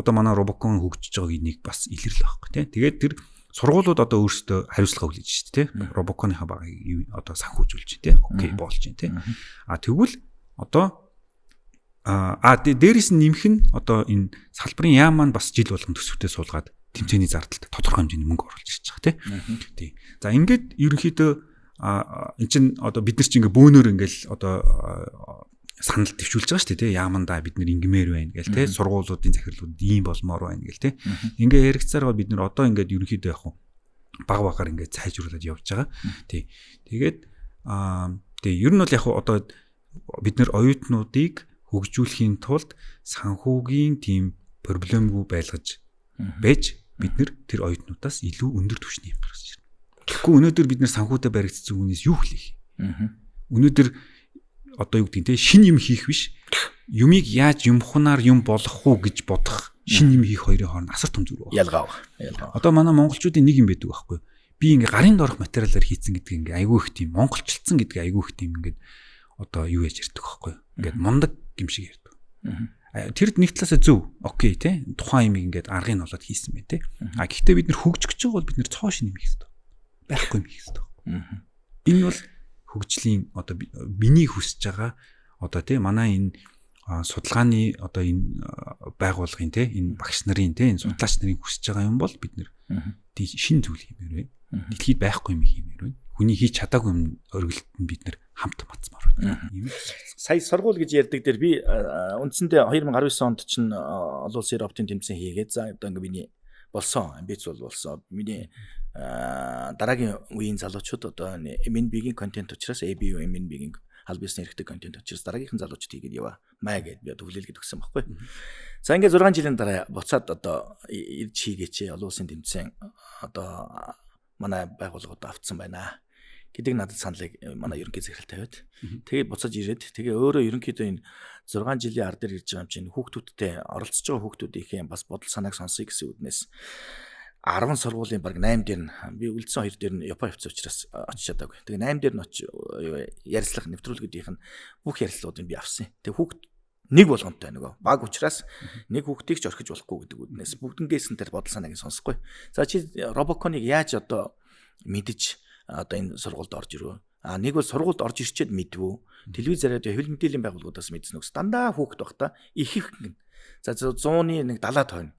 одоо манай робокон хөгжиж байгааг энийг бас илэрлэх байхгүй тийм. Тэгээд тэр сургуулиуд одоо өөрсдөө хариуцлага хүлээж шүү дээ тийм. Робоконыхаа багыг одоо санхүүжүүлж тийм. Окей болж тийм. Тэгвэл одоо дээрээс нь нэмэх нь одоо энэ салбарын яам маань бас жил болгон төсөвтэй суулгаад тэмцээний зардалд тодорхой хэмжээний мөнгө оруулж ирж байгаа тийм. За ингээд ерөнхийдөө эн чин одоо бид нар чинь ингээ бөөнөр ингээл одоо санал төвшүүлж байгаа шүү дээ тийм. Яамандаа бид нар ингмээр байна гээл тийм. Сургуулиудын захирлууд ийм болмоор байна гээл тийм. Ингээ яригцаар бид нар одоо ингээд ерөнхийдөө яг баг багаар ингээ сайжруулад явж байгаа. Тийм. Тэгээд ер нь бол яг одоо бид нар оюутнуудыг хөгжүүлэхийн тулд санхүүгийн тийм проблемгүй байлгаж байж бид нар тэр оюутнуудаас илүү өндөр түвшний юм гаргаж ирнэ. Тэгэхгүй өнөөдөр бид нар санхүүтэй баригдсан хүнээс юу хэлэх юм? Өнөөдөр одоо юу гэдэг нь те шин юм хийх биш. Юмыг яаж юмхунаар юм болгох уу гэж бодох шин юм хийх хоёрын хооронд асар том зүрх байна. Ялгаа. Одоо манай монголчуудын нэг юм байдаг байхгүй. Би ингээ гарын доорх материалаар хийцэн гэдэг ингээ айгүй их тийм монголчилсан гэдэг айгүй их тийм ингээ одоо юу яаж ярьдаг байхгүй. Ингээд мундаг юм шиг ярьдаг. Тэрд нэг талаасаа зөв. Окей те. Тухайн юм ингээд аргыг олоод хийсэн байх те. Гэхдээ бид нэр хөгжих гэж байгаа бол бид нэр цоо шин юм хийх хэрэгтэй. Байхгүй юм хийх хэрэгтэй. Энэ бол хөгжлийн одоо миний хүсэж байгаа одоо тий манай энэ судалгааны одоо энэ байгууллагын тий энэ багш нарын тий энэ судлаач нарын хүсэж байгаа юм бол бид нэр шин зүйл хиймээр байна. Дэлхийд байхгүй юм хиймээр байна. Хүний хийж чадаагүй юм өргөлт нь бид нэр хамт мацмаар байна. Сая сургууль гэж ярьдаг дээр би үндсэндээ 2019 онд чинь олон улсын роботын тэмцээн хийгээд за одоо ингээ миний болсон амбиц болсон. Миний дараагийн үеийн залуучууд одоо MNB-ийн контент учраас ABU MNB-ийн аль биесний хэрэгтэй контент учраас дараагийнхан залуучууд хийгээд яваа маа гэд би төвлөлгээд өгсөн байхгүй. За ингээ 6 жилийн дараа буцаад одоо ирж хийгээч олон улсын тэмцээн одоо манай байгууллагууд автсан байна гэдэг надад саналыг манай ерөнхий захирал тавиад тэгээд буцаж ирээд тэгээ өөрөө ерөнхийдөө энэ 6 жилийн ар дээр ирж байгаа юм чинь хүүхдүүдтэй оролцож байгаа хүүхдүүдийн бас бодол санааг сонсъё гэсэн үднээс 10 сургуулийн баг 8 дээр нь би үлдсэн 2 дээр нь Япон явцсан учраас очиж чадаагүй. Тэгээ 8 дээр нь ярилцлах нэвтрүүлгүүдийнх нь бүх ярилцлагуудыг би авсан. Тэгээ хүүхд нэг болгонтой нөгөө баг учраас нэг хүүхдийг ч орхиж болохгүй гэдэг үднээс бүгднгээс нь тэр бодол санааг сонсохгүй. За чи робоконыг яаж одоо мэдж одоо энэ сургуульд орж ирв. Нэг бол сургуульд орж ирчээд мэдвүү. Телевизээр хэвлэл мэдээллийн байгууллагуудаас мэдсэн үгс. Дандаа хүүхэд багтаа их гэн. За 100-ны нэг 70 тойно.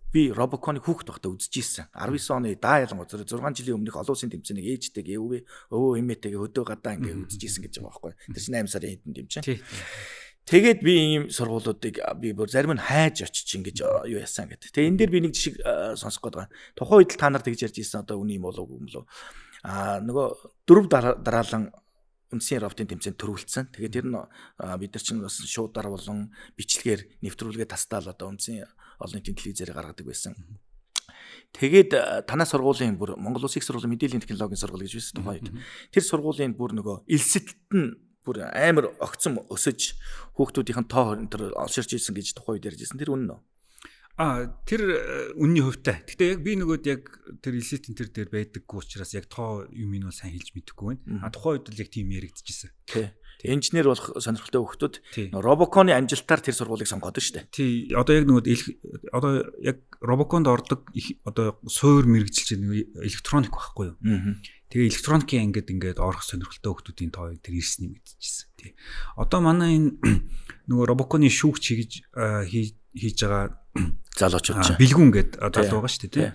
Би робоконыг хүүхэд багтаа үзчихсэн. 19 оны даа ялангуяа 6 жилийн өмнөх олон улсын тэмцээнийг ээжтэйгээ өвөө эмээтэйгээ хөдөө гадаа ингээ үзчихсэн гэж байгаа байхгүй. Тэр чинь 8 сарын хэдэн тэмцээн. Тэгээд би ийм сургуулиудыг би бүр зарим нь хайж очиж ингэж юу яасан гэдэг. Тэгээ энэ дээр би нэг жишээ сонсох гээд байгаа. Тухайн үед та нар тэгж ярьж ирсэн одоо үний юм болов уу юм болов. Нөгөө 4 дараалан үндсийн роботын тэмцээнд төрүүлсэн. Тэгээд тэр нь бид нар чинь бас шуудаар болон бичлэгээр нэвтрүүлгээ тастаал одоо үндсийн олон нийтийн телевизээр гаргадаг байсан. Тэгээд танай сургуулийн бүр Монгол Улсын их сургуулийн мэдээллийн технологийн сургууль гэж байсан тухайн үед. Тэр сургуулийн бүр нөгөө элсэлтэлт нь бүр амар огцом өсөж хүүхдүүдийн тоо энэ олширч ирсэн гэж тухайн үед ярьжсэн. Тэр үнэн үү? Тэр үнний хувьтай. Гэтэ яг би нөгөөд яг тэр элсэлт энэ төр дээр байдаггүй учраас яг тоо юм нь бол сайн хэлж мэдэхгүй байна. Тухайн үед л яг тийм яригдчихсэн. Тий. Инженер болох сонирхолтой хүүхдүүд робоконы амжилтаар тэр сургуулийг сонгоод шүү дээ. Тий. Одоо яг нөгөө одоо яг робоконд ордог одоо суур мэрэгжилч нэг электроник байхгүй юу? Тэгээ электроникийн ингээд орох сонирхолтой хүүхдүүдийн тоо тэр ирснийг мэдчихсэн. Тий. Одоо манай энэ нөгөө робоконы шүүгч хийж байгаа залуучууд бэлгүүн гэдэг залуу байгаа шүү дээ. Тий.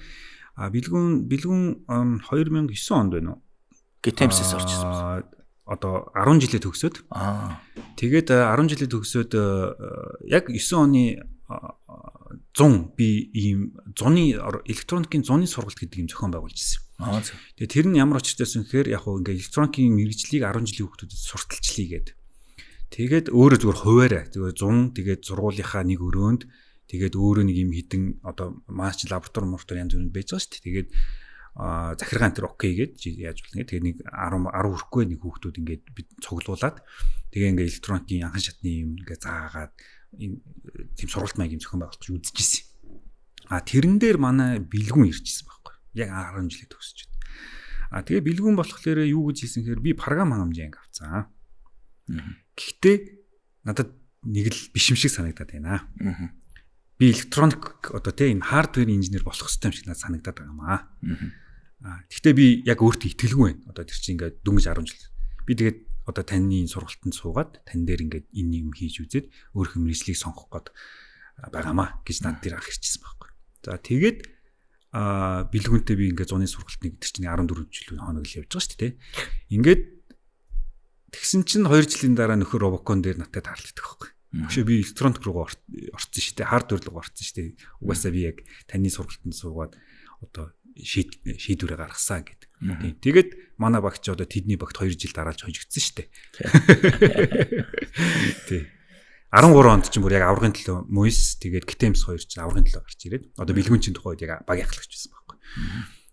Бэлгүүн 2009 онд байна уу? Гитэмсээс орчихсон. Одоо 10 жилээ төгсөөд. Тэгээд 10 жилээ төгсөөд яг 9 оны 100 би ийм зуны электроникийн зуны сургалт гэдэг юм зохион байгуулж ирсэн. Тэгээд тэр нь ямар очиртэйсэн гэхээр яг хөө ингээ электроникийн мэрэгжлийг 10 жилийн хүүхдүүдэд сурталчлая гэдэг. Тэгээд өөрөө зүгээр хуваарай. Тэгээд 100 тэгээд сургуулийнхаа нэг өрөөнд тэгээд өөрөө нэг юм хідэн одоо маш лаборатори янз бүрийн байж байгаа шүү дээ. Тэгээд захиргаан тэр окей гэж яаж болно. Тэгээд нэг 10 хүрэхгүй нэг хүүхдүүд ингээд бид цуглуулад тэгээ ингээ электроникийн анхан шатны юм ингээ заагаад тийм сургалт маяг юм зохион байгуулж үзчихсэн. Тэрэн дээр манай бэлгүүн ирчихсэн байхгүй. Яг 10 жилээ төгсөж байна. Тэгээ бэлгүүн болохоор юу гэж хэлсэн гэхээр би програм хангамжийн анги авцсан. Гэхдээ надад нэг л биш юм шиг санагдаад байна. Би электроник одоо тийм хардвер инженер болох хэрэгтэй юм шиг надад санагдаад байгаа юм аа. Гэхдээ би яг өөртөө итгэлгүй байна. Одоо тэр чинь ингээд дөнгөж 10 жил. Би тэгээд одоо таны сургалтанд суугаад тань дээр ингээд энэ юм хийж үзээд өөрийнхөө мэргэжлийг сонгох гээд байгаамаа гэж над дээр ах ирчихсэн байхгүй. За тэгээд бэлгүүнтэй би ингээд зуны сургалтыг тэр чинь 14 жил хоног л явж байгаа шүү дээ. Ингээд тэгсэн чинь 2 жилийн дараа нөхөр робокон дээр надад таарлагддаг байхгүй. Өшөө би электроник руу орсон шүү дээ. Хардвер руу орсон шүү дээ. Угаасаа би яг таны сургалтанд суугаад одоо шийдвэрээ гаргасан гэдэг. Тэгээд манай багч одоо тэдний багт 2 жил дараалж хожигдсон шүү дээ. Тий. 13 онд чинь бүр яг аврагын төлөө Моис тэгээд Гитэмс 2 чинь аврагын төлөө гарч ирээд одоо бэлгүүн чинь тухайд яг баг ахлагч байсан байхгүй.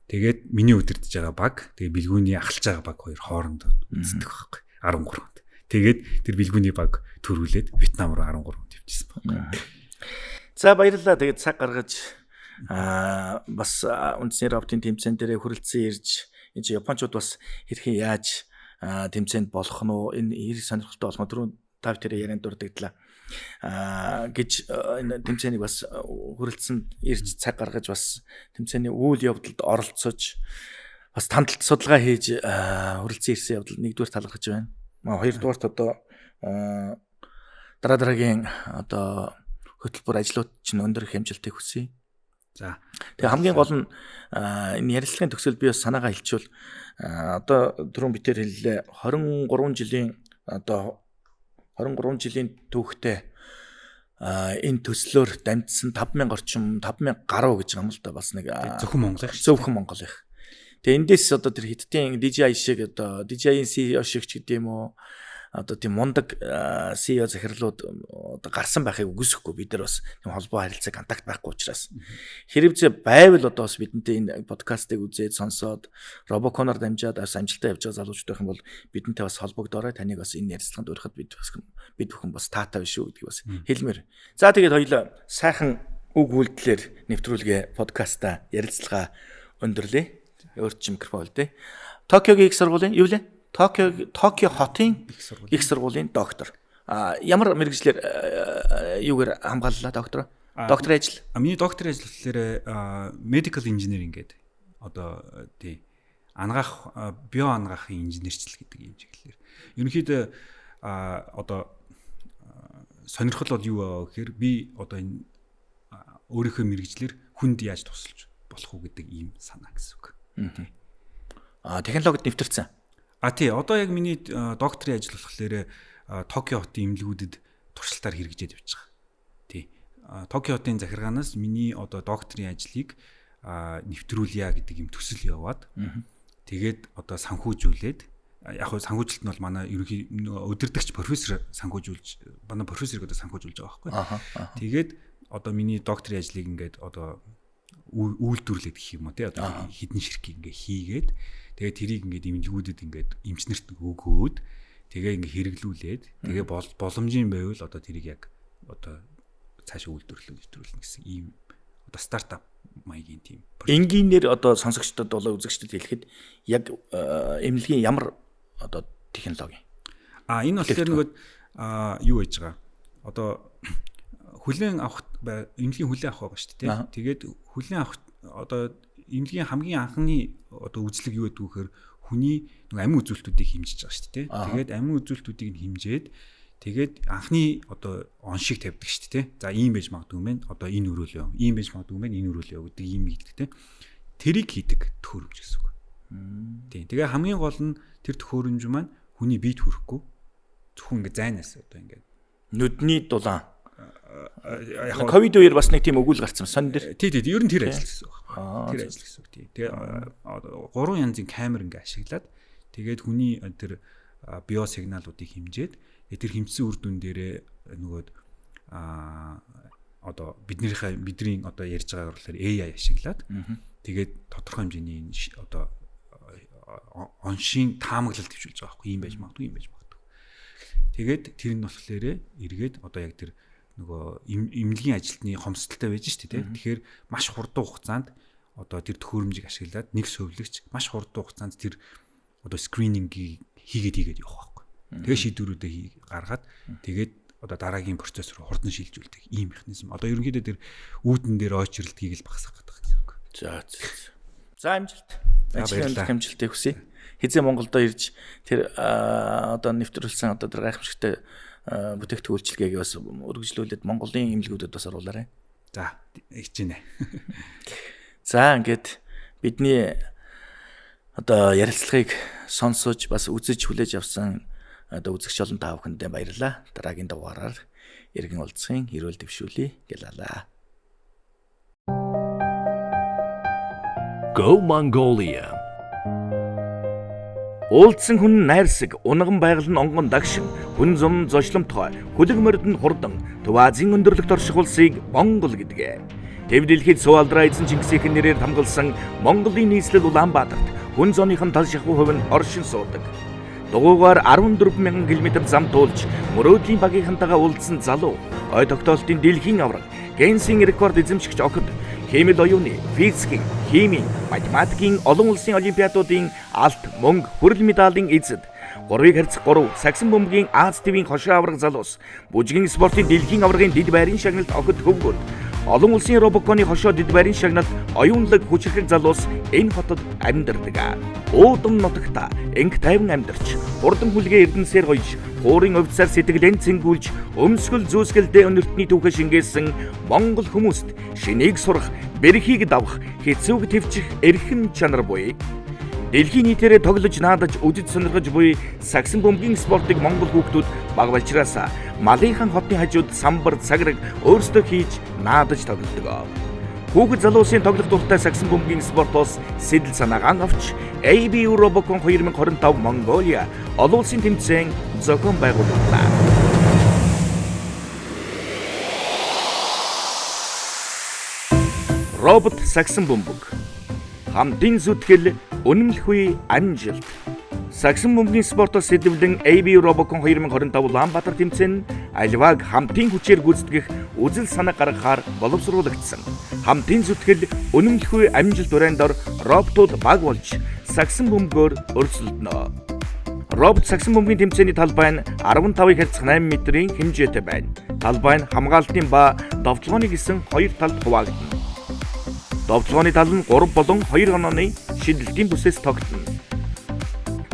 Тэгээд миний удирдах байгаа баг тэгээд бэлгүүний ахалж байгаа баг хоёр хоорондоо үздэг байхгүй. 13 онд. Тэгээд тэр бэлгүүний баг төрүүлээд Вьетнам руу 13 онд явчихсан байхгүй. За баярлалаа. Тэгээд цаг гаргаж бас үндсний роботын тэмцээн дээр хүрэлцэн ирж энэ чи японочууд бас хэрхэн яаж тэмцээнд болох нь уу энэ хэрэг сонирхолтой болох нь түрүү тав тэр ярианд дурдагдлаа гэж энэ тэмцээнийг бас хүрэлцэн ирж цаг гаргаж бас тэмцээний үйл явдалд оролцож бас тандалт судалгаа хийж хүрэлцэн ирсэн явдал нэгдүгээр талархаж байна. Хоёрдугаарт одоо дараагийн одоо хөтөлбөр ажлууд чинь өндөр хэмжилтийг хүсье. За. Тэгээ хамгийн гол нь энэ ярилцлагын төгсгөл би бас санаагаа хэлчихвэл одоо түрүүн битээр хэллээ 23 жилийн түүхтэй энэ төслөөр дамжсан 5000 орчим 5000 гаруй гэж юм л да бас нэг зөвхөн Монголын. Тэгээ эндээс одоо тэр хиттийн DJI шиг одоо DJI-ийн CEO шиг ч гэдэм үү одоо тийм мундаг CEO захирлууд одоо гарсан байхыг үгүйсэхгүй бид нар бас тийм холбоо харилцаа контакт байхгүй учраас хэрвээ байвал одоо бас бидэнтэй энэ подкастыг үзээд сонсоод RoboCon-оор дамжаад бас амжилттай явж байгаа залуучууд байх юм бол бидэнтэй бас холбогдоорой таныг бас энэ ярилцлаганд өрөхөд бид бүхэн бас таатай биш үү гэдгийг бас хэлмээр. За тэгээд хоёулаа сайхан үг үйлдэлээр нэвтрүүлгээ подкаста ярилцлага өндөрлөө. Өөрч микрофон үлдээ. Токиогийн их сургуулийн юу лээ? Токио хотын их сургуулийн доктор. Ямар мэргэжлэр юугаар хамгааллаа доктор? Докторийн ажил. Миний докторийн ажил болохоор medical engineering гэдэг. Одоо тий ангаах био ангаахын инженерчил гэдэг юм чиглэлээр. Ерөнхийдөө одоо сонирхол бол юу вэ гэхээр би одоо энэ өөрийнхөө мэргэжлэр хүнд яаж тусалж болох уу гэдэг ийм санаа гэсэн үг. Технологид нэвтэрсэн. Тий одоо яг миний докторийн ажил болохоор Токио хотын эмнэлгүүдэд туршилтаар хэрэгжээд явж байгаа. Тий. Токио хотын захиргаанаас миний одоо докторийн ажлыг нэвтрүүлье гэдэг юм төсөл яваад тэгээд одоо санхүүжүүлээд яг хөө санхүүжилт нь бол манай ерөнхий өдөрдөгч профессор санхүүжүүлж манай профессорыг одоо санхүүжүүлж байгаа байхгүй. Тэгээд одоо миний докторийн ажлыг ингээд одоо үйлдвэрлээд гэх юм уу тий одоо хідэн ширхэг ингээ хийгээд тэгээ тэрийг ингээд эмнэлгүүдэд ингээд эмчнэрт өгөөд тэгээ ингээ хэрэглүүлээд тэгээ боломжийн байвал одоо тэрийг яг одоо цаашаа үйлдвэрлүүлнэ гэсэн ийм одоо стартап маягийн тийм. Энгийнээр одоо сонсогчдод болоо үзэгчдэд хэлэхэд яг эмнэлгийн ямар одоо технологи? Энэ болохоор нөгөө юу байж байгаа? Одоо хүлээн авах эмнэлгийн хүлээн авах байгаа шүү дээ. Тэгээд хүлээн авах одоо эмнэлгийн хамгийн анхны одоо үзлэг юу гэдэг вэ гэхээр хүний нэг амин үзүүлэлтүүдийг хэмжиж байгаа шүү дээ. Тэгээд амин үзүүлэлтүүдийг нь хэмжээд тэгээд анхны одоо оншиг тавьдаг шүү дээ. За ийм байж магадгүй мэн одоо энэ өрөөлөө. Ийм байж магадгүй мэн энэ өрөөлөө гэдэг ийм хийдэг те. Тэрийг хийдэг төхөөрөмж гэсэн үг. Тийм. Тэгээ хамгийн гол нь тэр төхөөрөмж маань хүний биед хүрэхгүй зөвхөн ингээ зайнаас одоо ингээ нүдний дулаан. Яг ковид үеэр бас нэг тийм өгүүл гарцсан сон дээр. Тий, ер нь тэр ажил гэсэн үг. Тэр ажил гэсэн үг тий. Тэгээ 3 янзын камер ингээ ашиглаад тэгээд хүний тэр био сигналуудыг хэмжээд тэр хэмжсэн үр дүн дээрээ нөгөө одоо бидний одоо ярьж байгаагаар болохоор AI ашиглаад тэгээд тодорхой хэмжээний одоо оншийн таамаглалт төвшүүлж байгаа байхгүй юм байж магадгүй юм байж магадгүй. Тэгээд тэр нь болохоор эргээд одоо яг тэр нөгөө эмнэлгийн ажилтны хомсдолтой байж штэ тий. Тэгэхээр маш хурдан хугацаанд одоо тэр төхөөрөмжийг ашиглаад нэг совлогч маш хурдан хугацаанд тэр одоо скринингийг хийгээд явах байхгүй. Тэгээ шийдвэрүүдээ гаргаад тэгээд одоо дараагийн процесс руу хурдан шилжүүлдэг ийм механизм. Одоо ерөнхийдөө тэр үүдэн дээр очирлтгийг л багасгах гэдэг гэсэн үг. За амжилт. Ажлын амжилтыг хүсье. Хизээ Монголдо ирж тэр одоо нэвтрүүлсэн одоо тэр гайхамшигтай бүтээгдэхүүн үйлчилгээг бас өргөжлүүлээд Монголын эмнэлгүүдэд бас оруулаарай. За хичээнэ. За ингээд бидний одоо ярилцлагыг сонсож бас үзэж хүлээж авсан одоо үзэгч олон та бүхэндээ баярлалаа. Дараагийн дугаараар иргэн уулзахын эрүүл дэвшүүлье гэлээ. Go Mongolia. Уулзсан хүн найрсаг, унган байгаль нь онгон дагшин, хүн зам зочломтгой, хөлөг морд нь хурдан, Төв Азийн өндөрлөгт орших улсыг Монгол гэдгээ. Тэв дэлхийд Сувалдраа эзэн Чингисийн нэрээр хамгалсан Монголын нийслэл Улаанбаатарт хүн зооныхын тал шахуу хувь нь оршин суудаг. Дугуйгаар 14,000 км зам туулж мөрөөдлийн багийнхантайгаа уулзсан залуу, ой тогтоолтын дэлхийн авраг, Гиннесийн рекорд эзэмшигч охид, химэл оюуны, физикийн, химийн, математикийн олон улсын олимпиадуудын алт, мөнгө, хүрэл медалийн эзэд, 3x3 сагсан бөмбөгийн Аз ТV-ийн хошоо авраг залуус, бүжгийн спортын дэлхийн аврагын дэд байрын шагналт охид хөвгүүд, Олон улсын робоконы хошоо дэд байрын шагналд оюунлаг хүчрхэг залуус энэ хотод амьдардаг. Уудам нутагта энх тайван амьдарч, хурдан хүлгээ эрдэнсээр гоёж, хуурын увцаар сэтгэлэн цэнгүүлж, өмсгөл зүүсгэлдээ өнөртний түүхэ шингээсэн Монгол хүмүүст шинийг сурах, бэрхийг давах, хэцүүг твчих эрхэм чанар буй. Дэлхийн нийтээрээ тоглож наадаж үдэж сонирхож буй сагсан бөмбөгийн спортыг монгол хүүхдүүд бага балчраас малынхан хотын хажууд самбар цаграг өөрсдөө хийж наадаж тоглодог. Хүүхэд залуусын тоглох дуртай сагсан бөмбөгийн спортоос сэтэл санаагаан авч ABU Robocon 2025 Mongolia олон улсын тэмцээн зохион байгууллаа. Робот сагсан бөмбөг хамтын зүтгэл үнэмлэхгүй амжилт. Сагсан бөмбөгийн спортоос сэдвлэн ABU Robocon 2025 Улаанбаатар тэмцээн альвааг хамтын хүчээр гүйцэтгэх үзэл санаа гаргахаар боловсруулагдсан. Хамтын зүтгэл үнэмлэхгүй амжилт өрөөндор роботууд баг болж сагсан бөмбөгөөр өрсөлдөнө. Робот сагсан бөмбөгийн тэмцээний талбай нь 15-ыг харьцах 8 метрийн хэмжээтэй байна. Талбай нь хамгаалтын ба довтлооны гэсэн хоёр талд хуваагдана. Довтлооны тал нь 3 болон 2 онооны шидэлтийн бүсээс тогтно.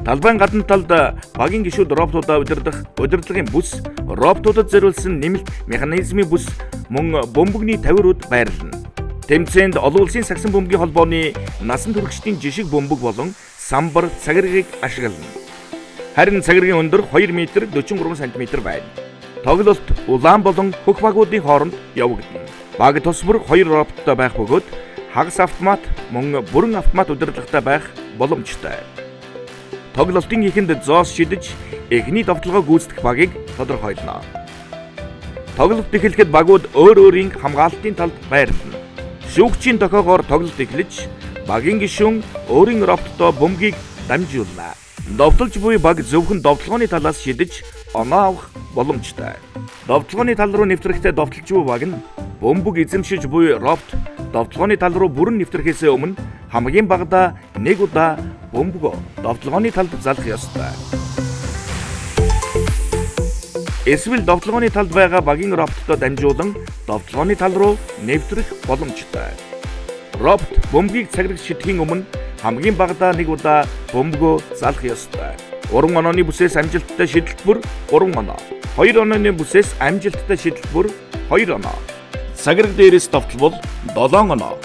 Талбайн гадна талд багийн гишүүд роботуудаа удирдлагын бүс, роботуудад зориулсан нэмэлт механизмын бүс мөн бөмбөгний тавиурууд байрлана. Тэмцээнд олон улсын сагсан бөмбөгийн холбооны насан туршидтын жишг бөмбөг болон самбар цагиргийг ашиглана. Харин цагиргийн өндөр 2 м 43 см байна. Тоглолт улаан болон хөх багуудын хооронд явагдана. Баг тус бүр 2 роботтой байх бөгөөд хагас автомат мөн бүрэн автомат удирдлагатай байх боломжтой. Тоглолтын эхэнд зоос шидэж эхний довтлогоо гүйцэтгэх багийг тодорхойлно. Тоглолт эхлэхэд багууд өөр өөрийн хамгаалтын талд байрлана. Шүүгчийн тохиогоор тоглолт эхлэж багийн гишүүн өөрийн роботтой бөмбөгийг дамжуулна. Довтлож буй баг зөвхөн довтлооны талаас шидэж оноо авах боломжтой. Довтлооны тал руу нэвтрэхдээ довтлож буй баг нь бөмбөг эзэмшиж буй робот довтлооны тал руу бүрэн нэвтрэхээс өмнө хамгийн багадаа 1 удаа бөмбөгөө довтлооны талд залах ёстой. Эсвэл довтлооны талд байгаа багийн роботтой дамжуулан довтлооны тал руу нэвтрэх боломжтой. Робот бөмбөгийг цагираг шидэхийн өмнө хамгийн багадаа 1 удаа бөмбөгөө залах ёстой. 3 онооны бүсээс амжилттай шидэлбэр 3 оноо. 2 онооны бүсээс амжилттай шидэлбэр 2 оноо. Цагираг дээрээс довтлбол 7 оноо.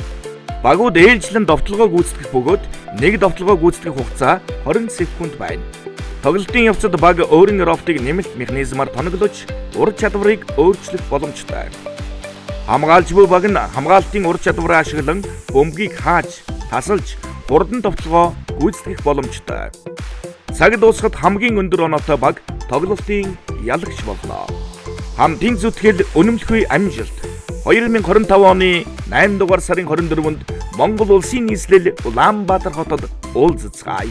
Багууд ээлжлэн довтлогоо гүйцэтгэх бөгөөд нэг довтлогоо гүйцэтгэх хугацаа 20 секунд байна. Тоглолтын явцад баг өөрийн роботыг нэмэлт механизмаар тоноглож ур чадварыг өөрчлөх боломжтой. Хамгаалж буй баг нь хамгаалтын ур чадвараа ашиглан бөмбөгийг хааж, тасалж, хурдан довтлогоо гүйцэтгэх боломжтой. Цаг дуусахад хамгийн өндөр оноотой баг тоглолтын ялагч болно. Хамтын зүтгэл үнэмлэхгүй амжилт. 2025 оны 8 дугаар сарын 24-нд Монгол улсын нийслэл Улаанбаатар хотод уулзцгаая.